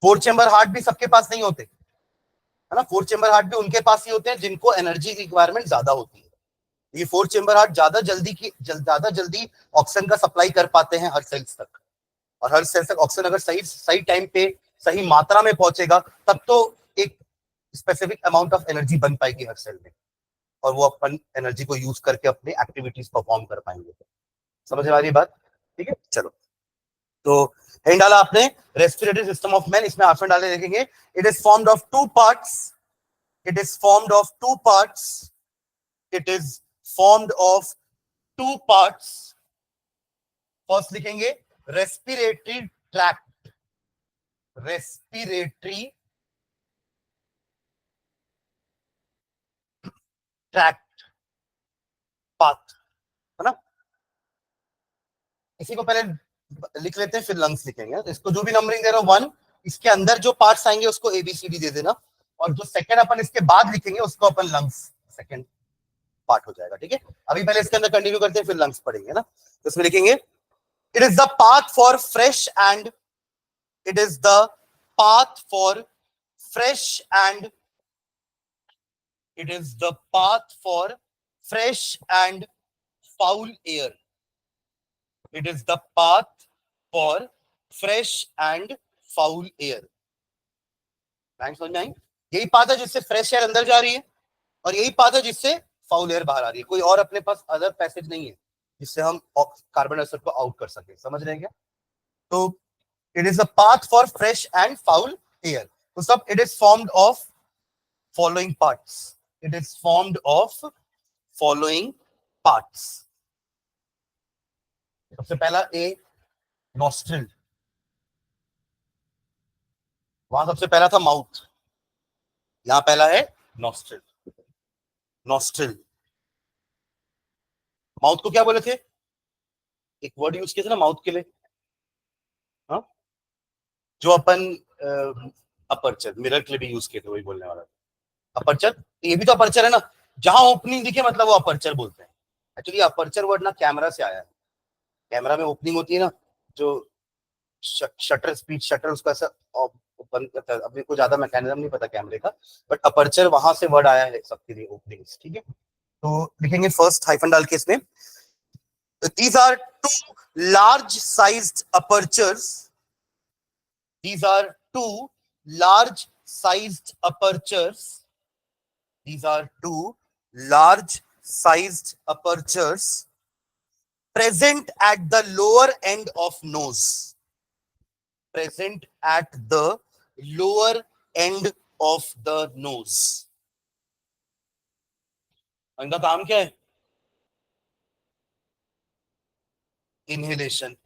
4 चेंबर हार्ट भी सबके पास नहीं होते, है ना, 4 चेंबर हार्ट भी उनके पास ही होते हैं जिनको एनर्जी रिक्वायरमेंट ज्यादा होती है। ये 4 चेंबर हार्ट ज्यादा जल्दी ऑक्सीजन का सप्लाई कर पाते हैं हर सेल्स तक, और हर सेल तक ऑक्सीजन अगर सही सही टाइम पे सही मात्रा में पहुंचेगा, तब तो एक स्पेसिफिक अमाउंट ऑफ एनर्जी बन पाएगी हर सेल में, और वो अपन एनर्जी को यूज करके अपने एक्टिविटीज परफॉर्म कर पाएंगे। समझ आ रही बात, ठीक है। चलो, तो हेड डाला आपने रेस्पिरेटरी सिस्टम ऑफ मैन, इसमें ऑप्शन डाले देखेंगे, it is formed of 2 parts, it is formed of 2 parts, it is formed of 2 parts. First लिखेंगे respiratory tract, respiratory tract path, है ना। इसी को पहले लिख लेते हैं, फिर लंग्स लिखेंगे। तो इसको जो भी नंबरिंग दे रहा हूं 1, इसके अंदर जो पार्ट्स आएंगे उसको ABCD दे देना, और जो सेकंड अपन इसके बाद लिखेंगे उसको अपन लंग्स सेकंड पार्ट हो जाएगा, ठीक है। अभी पहले इसके अंदर कंटिन्यू करते हैं, फिर लंग्स पढ़ेंगे ना। तो इसमें लिखेंगे it is the path for fresh and, it is the path for fresh and, it is the path for fresh and foul air, it is the path for fresh and foul air। समझ में आई, यही path है जिससे fresh air अंदर जा रही है, और यही पाथ है जिससे फाउल एयर बाहर आ रही है। कोई और अपने पास अदर पैसेज नहीं है जिससे हम कार्बन डाइऑक्साइड को आउट कर सके, समझ रहे हैं क्या। तो it is the path for fresh and foul air. तो सब it is formed of following parts, it is formed of following parts। सबसे पहला ए नॉस्ट्रिल, वहां सबसे पहला था माउथ, यहां पहला है नॉस्ट्रिल। नॉस्ट्रिल, माउथ को क्या बोले थे, एक वर्ड यूज किया था ना माउथ के लिए, हाँ, जो अपन अपर्चर, मिरर के लिए भी यूज किए थे, वही बोलने वाला था, अपर्चर। ये भी तो अपर्चर है ना, जहां ओपनिंग दिखे मतलब वो अपर्चर बोलते हैं। एक्चुअली अपर्चर वर्ड ना कैमरा से आया है, कैमरा में ओपनिंग होती है ना, जो शटर स्पीड शटर उसका ऐसा ओपन करता है। अपने को ज्यादा मैकेनिज्म नहीं पता कैमरे का, बट अपर्चर वहां से वर्ड आया है सबके लिए, ओपनिंग्स, ठीक है। तो लिखेंगे फर्स्ट हाइफन डाल के इसमें, these are 2 large sized apertures, these are 2 large sized apertures, these are 2 large sized apertures present at the lower end of nose, present at the lower end of the nose। इनका काम क्या है, inhalation,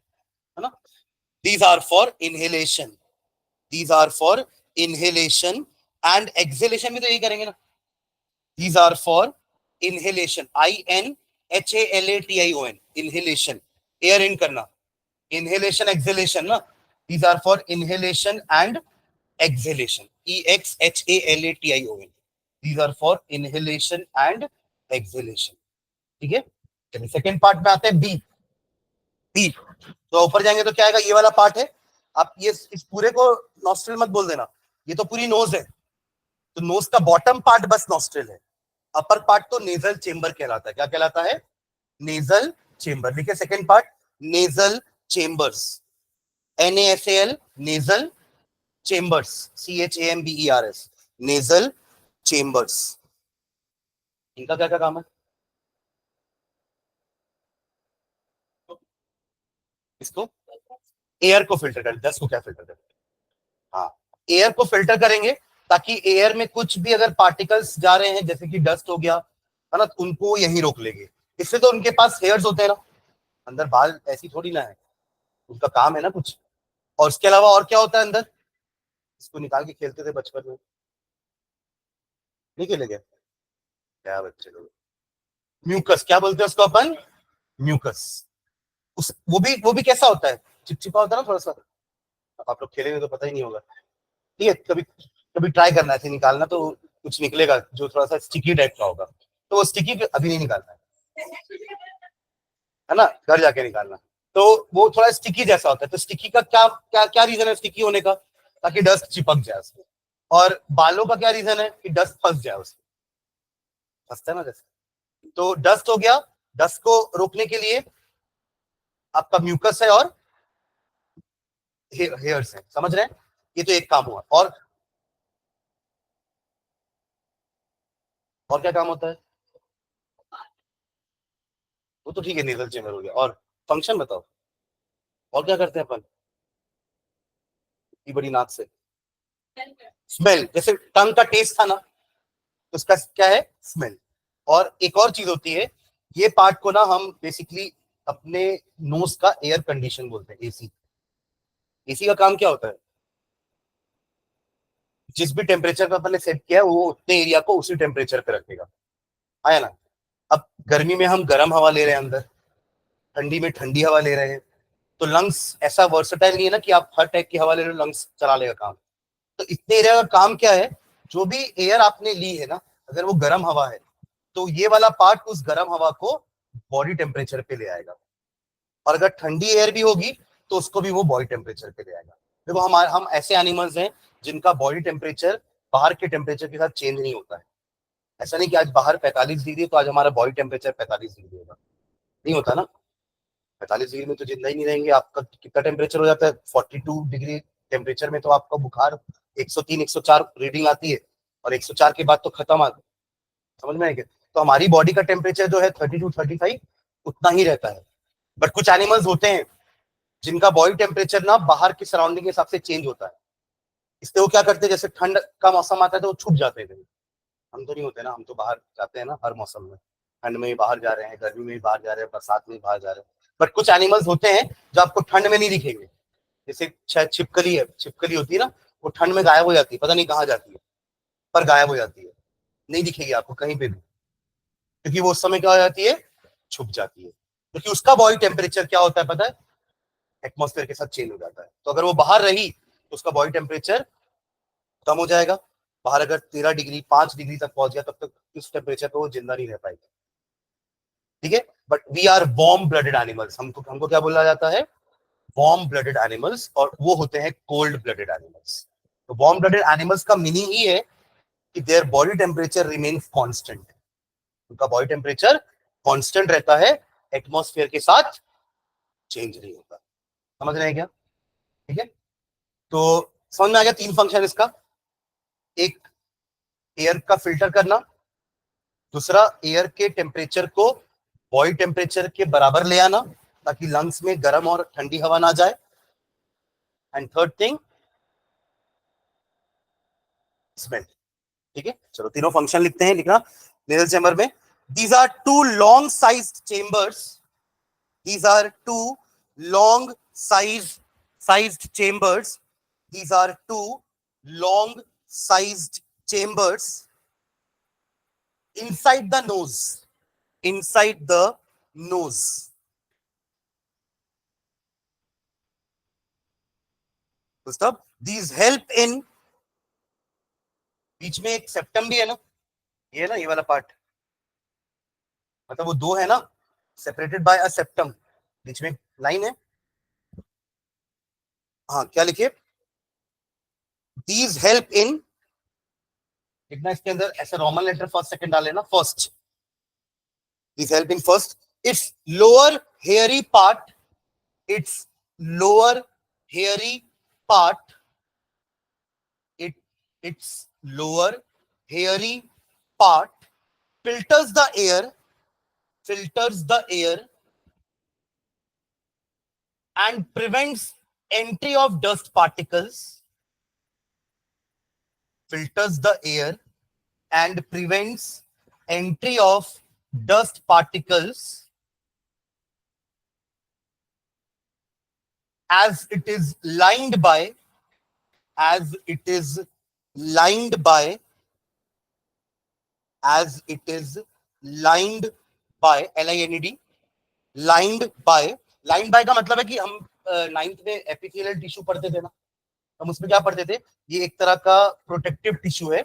है ना। these are for inhalation, these are for inhalation and exhalation भी तो यही करेंगे ना। these are for inhalation, INHALATION, inhalation, air in करना, inhalation exhalation ना। these are for inhalation and exhalation, EXHALATION, these are for inhalation and exhalation, ठीक है। चलिए सेकेंड पार्ट में आते हैं, बी। बी तो ऊपर जाएंगे तो क्या आएगा, ये वाला पार्ट है। आप ये इस पूरे को नॉस्ट्रिल मत बोल देना, ये तो पूरी नोज है, तो नोज का बॉटम पार्ट बस नॉस्ट्रिल है, अपर पार्ट तो नेजल चेंबर कहलाता है। क्या कहलाता है, नेजल चेंबर। देखिए second part, nasal chambers, NASAL, nasal chambers, CHAMBERS, nasal chambers. इनका क्या क्या काम है, इसको एयर को फिल्टर करें, डस्ट को क्या फिल्टर करें, हाँ, एयर को फिल्टर करेंगे, ताकि एयर में कुछ भी अगर पार्टिकल्स जा रहे हैं, जैसे कि डस्ट हो गया, है ना, उनको यही रोक लेंगे। इससे तो उनके पास हेयर्स होते हैं ना, अंदर बाल ऐसी थोड़ी ना है, उनका काम है ना कुछ। और उसके अलावा और क्या होता है अंदर, इसको निकाल के खेलते थे बचपन में, नहीं खेले क्या? क्या बच्चे लोग, म्यूकस क्या बोलते हैं उसको अपन, म्यूकस। उस वो भी कैसा होता है, चिपचिपा होता है ना थोड़ा सा, आप लोग खेलेंगे तो पता ही नहीं होगा। ठीक है, कभी कभी ट्राई करना ऐसे निकालना, तो कुछ निकलेगा जो थोड़ा सा स्टिकी टाइप का होगा, तो वो स्टिकी अभी नहीं निकालना है ना, घर जाके निकालना। तो वो थोड़ा स्टिकी जैसा होता है, तो स्टिकी का क्या क्या क्या रीजन है स्टिकी होने का, ताकि डस्ट चिपक जाए उसमें। और बालों का क्या रीजन है कि डस्ट फंस जाए उसमें, फंसता है ना जैसे। तो डस्ट हो गया, डस्ट को रोकने के लिए आपका म्यूकस है और हेयर्स है, समझ रहे हैं? ये तो एक काम हुआ, और क्या काम होता है? वो तो ठीक है, नेजल चेंबर हो गया, और फंक्शन बताओ, और क्या करते हैं अपन इतनी बड़ी नाक से? स्मेल, जैसे टंग का टेस्ट था ना, तो उसका क्या है, स्मेल। और एक और चीज होती है, ये पार्ट को ना हम बेसिकली अपने नोज का एयर कंडीशन बोलते हैं, एसी। एसी का काम क्या होता है, जिस भी टेम्परेचर पे अपन ने सेट किया है वो उतने एरिया को उसी टेम्परेचर पे रखेगा, आया ना? अब गर्मी में हम गर्म हवा ले रहे हैं अंदर, ठंडी में ठंडी हवा ले रहे हैं, तो लंग्स ऐसा वर्सटाइल नहीं है ना कि आप हर टाइप की हवा ले रहे हो लंग्स चला लेगा काम। तो इतने एरिया का काम क्या है, जो भी एयर आपने ली है ना, अगर वो गर्म हवा है तो ये वाला पार्ट उस गर्म हवा को बॉडी टेम्परेचर पे ले आएगा, और अगर ठंडी एयर भी होगी तो उसको भी वो बॉडी टेम्परेचर पे ले आएगा। देखो हम ऐसे एनिमल्स हैं जिनका बॉडी टेम्परेचर बाहर के टेम्परेचर के साथ चेंज नहीं होता है। ऐसा नहीं कि आज बाहर 45 डिग्री तो आज हमारा बॉडी टेम्परेचर 45 डिग्री होगा, नहीं होता ना। 45 डिग्री में तो जिंदा ही नहीं रहेंगे। आपका कितना टेम्परेचर हो जाता है, 42 डिग्री टेम्परेचर में तो आपका बुखार 103 104 रीडिंग आती है, और 104 के बाद तो खत्म आती है, समझ में आएगा? तो हमारी बॉडी का टेम्परेचर जो है 32 35 उतना ही रहता है। बट कुछ एनिमल्स होते हैं जिनका बॉडी टेम्परेचर ना बाहर की सराउंडिंग के हिसाब से चेंज होता है, इसलिए वो क्या करते हैं, जैसे ठंड का मौसम आता है तो वो छुप जाते हैं। हम तो नहीं होते ना, हम तो बाहर जाते हैं ना हर मौसम में, ठंड में भी बाहर जा रहे हैं, गर्मी में भी बाहर जा रहे हैं, बरसात में भी बाहर जा रहे हैं। बट कुछ एनिमल्स होते हैं जो आपको ठंड में नहीं दिखेंगे, जैसे शायद छिपकली है, छिपकली होती है ना, वो ठंड में गायब हो जाती है, पता नहीं कहाँ जाती है, पर गायब हो जाती है, नहीं दिखेगी आपको कहीं पे भी, क्योंकि वो उस समय क्या हो जाती है, छुप जाती है, क्योंकि उसका बॉडी टेम्परेचर क्या होता है पता है, एटमोस्फेयर के साथ चेंज हो जाता है। तो अगर वो बाहर रही तो उसका बॉडी टेम्परेचर कम हो जाएगा, बाहर अगर 13 डिग्री 5 डिग्री तक पहुंच गया तब तक उस टेम्परेचर पे वो जिंदा नहीं रह पाएगा, ठीक है। But we are warm blooded animals, हमको हमको क्या बोला जाता है, वार्म ब्लडेड एनिमल्स, और वो होते हैं कोल्ड ब्लडेड एनिमल्स। तो वार्म ब्लडेड एनिमल्स का मीनिंग ही है कि their body temperature remains constant, उनका बॉडी टेम्परेचर कांस्टेंट रहता है, एटमॉस्फेयर के साथ चेंज नहीं होता। समझ रहे हैं क्या? ठीक है, तो समझ में आ गया तीन फंक्शन इसका, एक एयर का फिल्टर करना, दूसरा एयर के टेम्परेचर को बॉडी टेम्परेचर के बराबर ले आना ताकि लंग्स में गर्म और ठंडी हवा ना जाए, एंड थर्ड थिंग स्मेल। ठीक है, चलो तीनों फंक्शन लिखते हैं, लिखना नेजल चैम्बर में। These are two long sized chambers, these are two long sized chambers, these are two long sized chambers inside the nose, inside the nose. Stop. These help in, बीच में एक septum भी है ना, ये ना, ये वाला पार्ट, मतलब वो दो है ना, सेपरेटेड बाय अ सेप्टम, बीच में लाइन है। हाँ, क्या लिखिए, दीज हेल्प इन, लिखना इसके अंदर ऐसे रोमन लेटर फर्स्ट सेकंड डाल लेना, first, these help in first, its lower hairy part, its lower hairy part, it its lower hairy part filters the air, filters the air and prevents entry of dust particles, filters the air and prevents entry of dust particles as it is lined by, as it is lined by, as it is lined by, LINED, lined by, lined by का मतलब है कि हम ninth में epithelial tissue पढ़ते थे ना, हम उसमें क्या पढ़ते थे, ये एक तरह का प्रोटेक्टिव टिश्यू है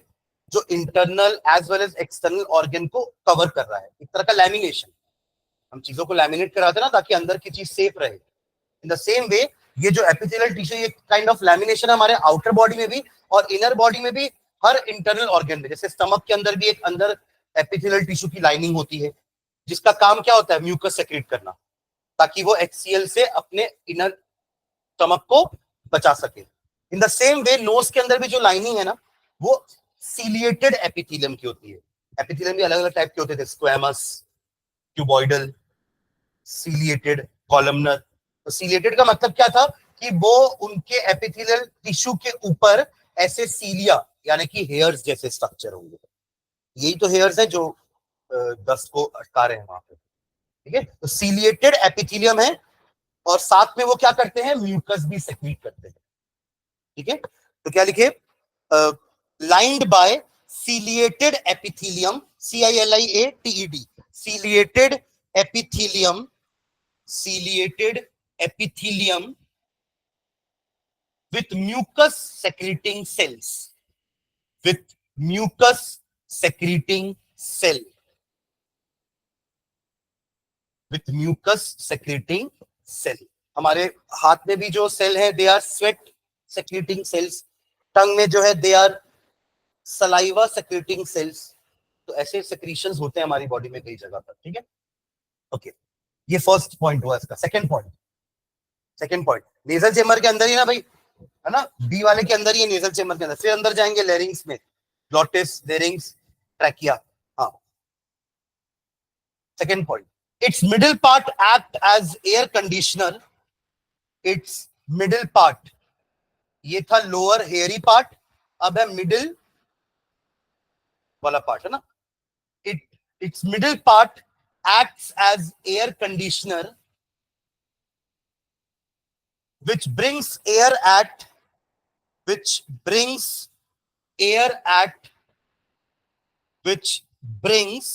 जो internal as well as external organ को कवर कर रहा है, एक तरह का लैमिनेशन, हम चीजों को लैमिनेट कराते हैं ना ताकि अंदर की चीज सेफ रहे। इन द सेम वे ये जो एपिथेलियल टिश्यू, ये काइंड ऑफ लैमिनेशन है हमारे आउटर बॉडी में भी और इनर बॉडी में भी, हर इंटरनल ऑर्गन में। जैसे स्टमक के अंदर भी एक अंदर एपिथेलियल टिश्यू की लाइनिंग होती है जिसका काम क्या होता है, म्यूकस सेक्रेट करना, ताकि वो HCl से अपने इनर स्टमक को बचा सके। In the same way nose के अंदर भी जो लाइनिंग है ना, वो सीलिएटेड एपिथेलियम की होती है। एपिथेलियम भी अलग अलग टाइप के होते थे, स्क्वेमस, क्यूबॉइडल, सीलिएटेड, कॉलमनर। तो सीलिएटेड का मतलब क्या था कि वो उनके एपिथेलियल टिश्यू के ऊपर ऐसे सीलिया यानी कि हेयर्स जैसे स्ट्रक्चर होंगे। यही तो हेयर्स है जो दस्त को अटका रहे हैं वहां पे, ठीक है। तो सीलिएटेड एपिथेलियम है और साथ में वो क्या करते हैं, म्यूकस भी सेक्रीट करते हैं, ठीक है। तो क्या लिखे, lined by ciliated epithelium, CILIATED, ciliated epithelium, ciliated epithelium with mucus secreting cells, with mucus secreting cell, with mucus secreting cell। हमारे हाथ में भी जो सेल है they are sweat secreting cells, tongue में जो है they are saliva secreting cells। तो ऐसे secretions होते हैं हमारी बॉडी में कई जगह पर, ठीक है। ओके, ये फर्स्ट पॉइंट हुआ इसका। सेकंड पॉइंट नेजल चेम्बर के अंदर ही ना भाई, है ना, बी वाले के अंदर ही, नेजल चेम्बर के अंदर। फिर अंदर जाएंगे लैरिंग्स में, ग्लॉटिस, लैरिंग्स, ट्रैकिया। हाँ, second point, it's middle part act as air conditioner. It's middle part, ये था लोअर हेयरी पार्ट, अब है मिडिल वाला पार्ट, है ना। It's middle part acts as air conditioner which brings air at which brings air at which brings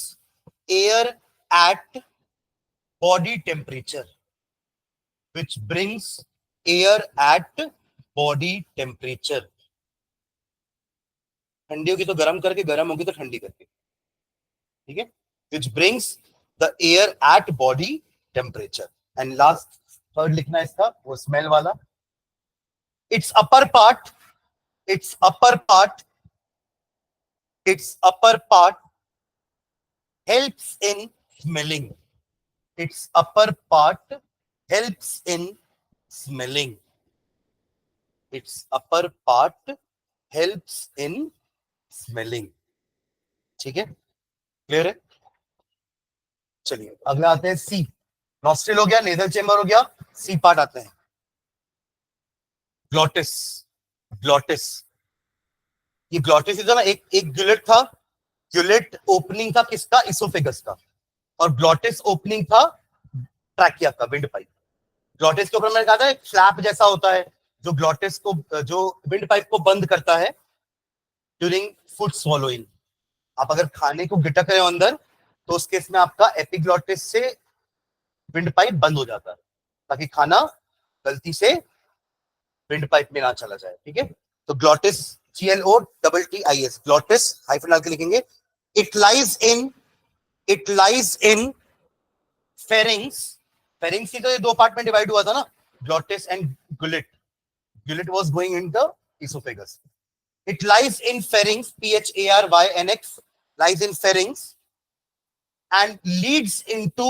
air at body temperature, which brings air at body temperature। ठंडी होगी तो गर्म करके, गर्म होगी तो ठंडी करके, ठीक है। which brings the air at body temperature। and last third लिखना है इसका, वो स्मेल वाला। It's upper part, it's upper part, it's upper part helps in smelling. It's upper part helps in smelling. It's upper part helps in smelling, ठीक है, clear है। चलिए अगला आते हैं सी। नॉस्ट्रिल हो गया, नेजल चेम्बर हो गया, सी पार्ट आते हैं, ग्लॉटिस। ग्लॉटिस, ये ग्लॉटिस ना, एक ग्युलेट था, ग्युलेट ओपनिंग था किसका, इसोफेगस का, और ग्लॉटिस ओपनिंग था ट्रैकिया का, विंड पाइप। ग्लॉटिस के ऊपर मैंने कहा था एक फ्लैप जैसा होता है जो ग्लॉटिस को, जो विंड पाइप को बंद करता है ड्यूरिंग फूड स्वॉलोइंग। आप अगर खाने को गिटक रहे हो अंदर, तो उस केस में आपका एपिग्लॉटिस से विंड पाइप बंद हो जाता है ताकि खाना गलती से विंड पाइप में ना चला जाए, ठीक है। तो ग्लॉटिस, GLOTTIS, ग्लॉटिस हाइफन डाल के लिखेंगे। It lies in pharynx. Pharynx ही तो ये दो पार्ट में डिवाइड हुआ था ना, glottis and gullet. Gullet was going in the oesophagus. It lies in pharynx, PHARYNX, lies in pharynx and leads into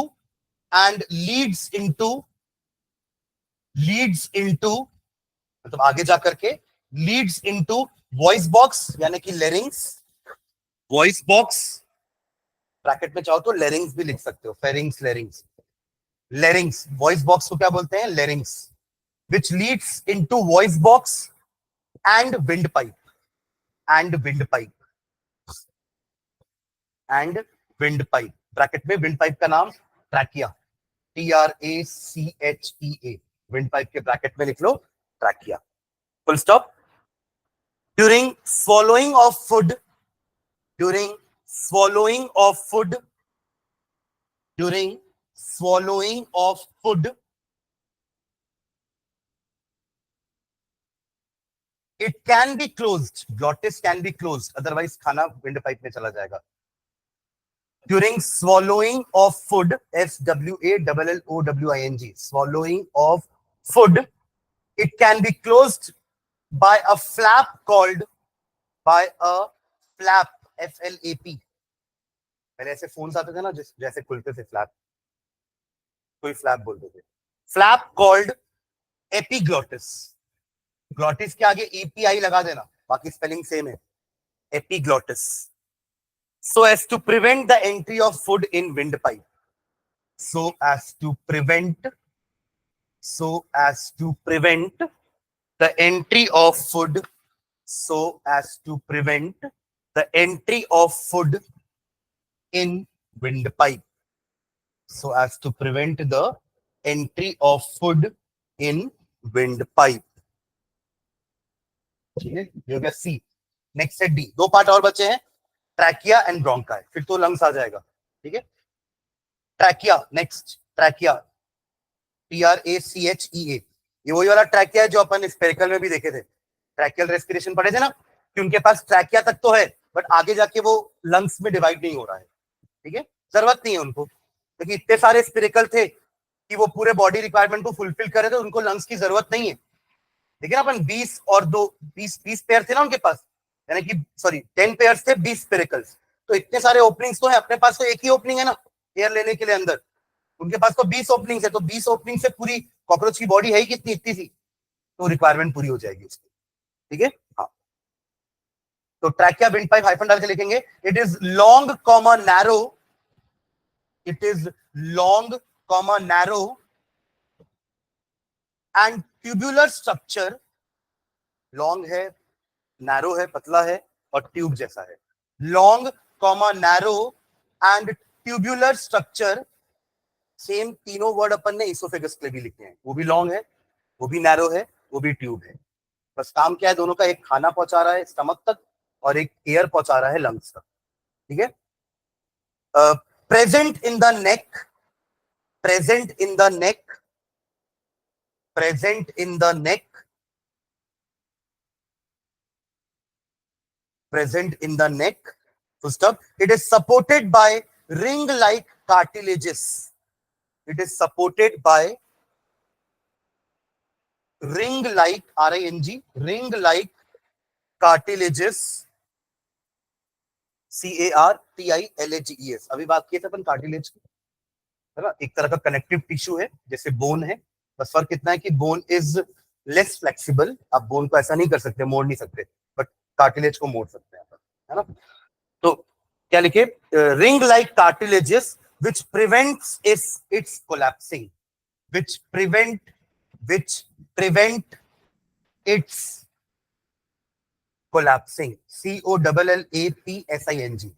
मतलब आगे जाकर के लीड्स इनटू वॉइस बॉक्स यानी कि लेरिंग्स। वॉइस बॉक्स ब्रैकेट में चाहो तो लेरिंग्स भी लिख सकते हो, pharynx, larynx, larynx. Voice box को क्या बोलते हैं, larynx. Which leads into voice box and wind pipe, and wind pipe, and wind pipe. Bracket में विंड पाइप का नाम ट्रैकिया, TRACHEA। विंड पाइप के ब्रैकेट में लिख लो trachea, full stop. during swallowing of food, during swallowing of food, during swallowing of food, it can be closed, glottis can be closed, otherwise खाना windpipe में चला जाएगा. During swallowing of food, SWALLOWING, swallowing of food, it can be closed by a flap called, by a flap, FLAP. पहले ऐसे phones आते थे ना, जैसे खुलते थे फ्लैप, कोई फ्लैप बोलते थे. Flap called epiglottis. ग्लॉटिस के आगे EPI लगा देना, बाकी स्पेलिंग सेम है. Epiglottis. So as to prevent the entry of food in windpipe. So as to prevent the entry of food. So as to prevent the entry of food in windpipe. So as to prevent the entry of food in windpipe. ठीक है, ये हो गया C. Next है D. दो part और बचे हैं, ट्रैकिया एंड ब्रोंकाई, फिर तो लंग्स आ जाएगा. ठीक है, ट्रैकिया. Next trachea, TRACHEA. ये वही वाला ट्रैकिया है जो अपन स्पेरिकल में भी देखे थे. ट्रैकियल रेस्पिरेशन पढ़े थे ना, कि उनके पास ट्रैकिया तक तो है, बट आगे जाके वो लंग्स में डिवाइड नहीं हो रहा है. ठीक है, जरूरत नहीं है उनको, क्योंकि इतने सारे स्पेरिकल थे कि वो पूरे बॉडी रिक्वायरमेंट को फुलफिल करे, तो उनको लंग्स की जरूरत नहीं है. देखिए ना, अपन 20 और 20 पेयर थे ना उनके पास, यानी कि सॉरी 10 पेयर्स थे, 20 स्पेरिकल्स. तो इतने सारे ओपनिंग्स तो है, अपने पास तो एक ही ओपनिंग है ना एयर लेने के लिए अंदर. उनके पास तो 20 ओपनिंग्स है, तो 20 ओपनिंग से पूरी कॉकरोच की बॉडी है ही कितनी, इतनी सी, तो रिक्वायरमेंट पूरी हो जाएगी उसकी. ठीक है, हाँ. तो ट्रैकिया विंडपाइप हाइफन डाल के लिखेंगे. It is long comma narrow, it is long comma narrow and tubular structure. Long है, नैरो है, पतला है, और ट्यूब जैसा है. Long comma narrow and tubular structure. Same तीनों वर्ड अपन ने इसोफेगस के लिए भी लिखे हैं. वो भी लॉन्ग है, वो भी नैरो है, वो भी ट्यूब है. बस काम क्या है दोनों का, एक खाना पहुंचा रहा है स्टमक तक और एक एयर पहुंचा रहा है लंग्स तक. ठीक है. Present in the neck, present in the neck, present in the neck, present in the neck. Full stop. It is supported by ring-like cartilages. It is supported by ring-like, RING, ring-like cartilages. CARTILAGES. अभी बात किए थे अपन cartilage की, है ना. एक तरह का कनेक्टिव टिश्यू है, जैसे बोन है. बस फर्क इतना है कि बोन इज लेस फ्लेक्सिबल. आप बोन को ऐसा नहीं कर सकते, मोड़ नहीं सकते, बट कार्टिलेज को मोड़ सकते हैं, है ना. तो क्या लिखे, ring like cartilages which prevents it's collapsing, which prevent it's collapsing. COLLAPSING.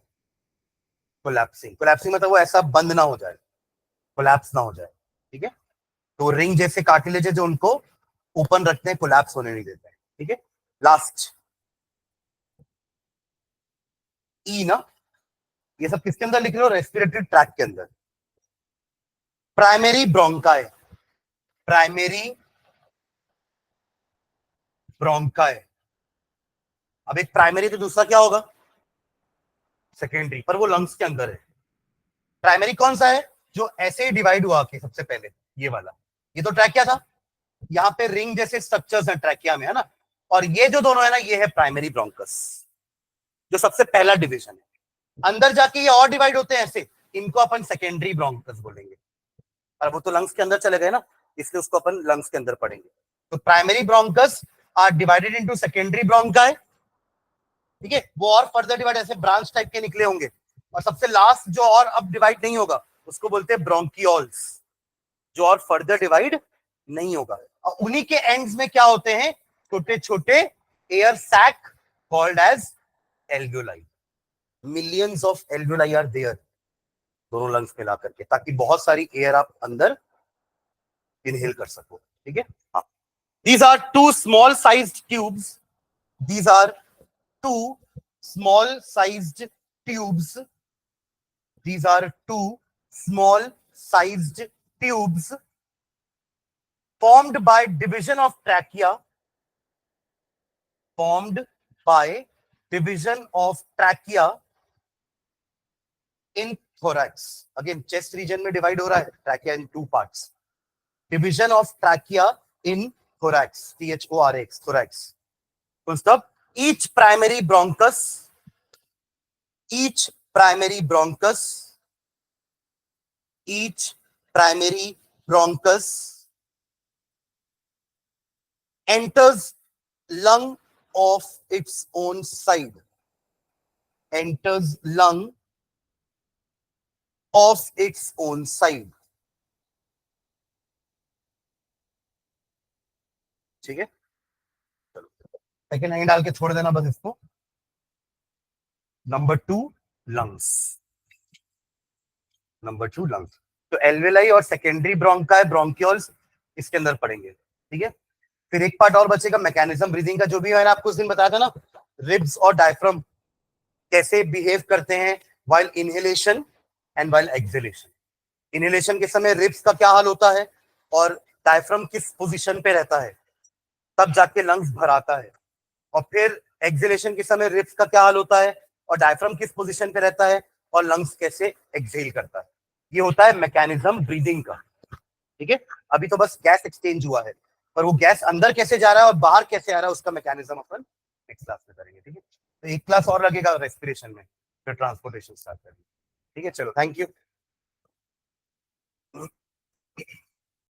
Collapsing. Collapsing मतलब वो ऐसा बंद ना हो जाए, कोलैप्स ना हो जाए. ठीक है, तो रिंग जैसे कार्टिलेज है जो उनको ओपन रखते हैं, कोलैप्स होने नहीं देते हैं. ठीक है. लास्ट ई ना, ये सब किसके अंदर लिख रहे हो, रेस्पिरेटरी ट्रैक्ट के अंदर. Primary bronchi, primary bronchi. अब एक प्राइमरी तो दूसरा क्या होगा, सेकेंडरी, पर वो लंग्स के अंदर है. प्राइमरी कौन सा है, जो ऐसे ही डिवाइड हुआ कि सबसे पहले ये वाला, ये तो ट्रैकिया था, यहाँ पे रिंग जैसे स्ट्रक्चर्स हैं ट्रैकिया में, है ना. और ये जो दोनों है ना, ये है प्राइमरी ब्रोंकस, जो सबसे पहला डिवीजन है. अंदर जाके ये और डिवाइड होते हैं ऐसे, इनको अपन सेकेंडरी ब्रोंकस बोलेंगे. और वो तो लंग्स के अंदर चले गए ना, इसलिए उसको अपन लंग्स के अंदर पढ़ेंगे. तो primary bronchus are divided into secondary bronchi. ठीक है, वो और फर्दर डिवाइड ऐसे ब्रांच टाइप के निकले होंगे. और सबसे लास्ट जो और अब डिवाइड नहीं होगा, उसको बोलते हैं ब्रोंकियोल्स, जो और फर्दर डिवाइड नहीं होगा. और उन्हीं के एंड्स में क्या होते हैं, छोटे छोटे air sac called as alveoli. Millions of alveoli are there, दोनों लंग्स मिला करके, ताकि बहुत सारी एयर आप अंदर इनहेल कर सको. ठीक है. हाँ, these are two small sized tubes, these are two small sized tubes. These are two small sized tubes formed by division of trachea. Formed by division of trachea in thorax. Again, chest region में divide हो रहा है trachea in two parts. Division of trachea in thorax. Thorax. Thorax. Full stop. Each primary bronchus enters lung of its own side. Enters lung of its own side. ठीक है, चलो second line डाल के छोड़ देना बस इसको. Number two lungs. तो एल्वेलाई और सेकेंडरी ब्रोंकाई ब्रोंक्यूल्स इसके अंदर पढ़ेंगे. ठीक है, फिर एक पार्ट और बचेगा मैकेनिज्म ब्रीदिंग का, जो भी मैंने आपको उस दिन बताया था ना, रिब्स और डायफ्राम कैसे बिहेव करते हैं while inhalation and while exhalation. Inhalation के समय रिब्स का क्या हाल होता है और डायफ्राम किस पोजीशन पे रहता है, तब जाके लंग्स भराता है. और फिर एक्सहेलेशन के समय रिब्स का क्या हाल होता है और डायफ्राम किस पोजीशन पे रहता है और लंग्स कैसे एक्सहेल करता है. ये होता है मैकेनिज्म ब्रीदिंग का. ठीक है, अभी तो बस गैस एक्सचेंज हुआ है, पर वो गैस अंदर कैसे जा रहा है और बाहर कैसे आ रहा है उसका मैकेनिज्म अपन नेक्स्ट क्लास में करेंगे. ठीक है, तो एक क्लास और लगेगा रेस्पिरेशन में, फिर ट्रांसपोर्टेशन स्टार्ट करेंगे. ठीक है, चलो थैंक यू.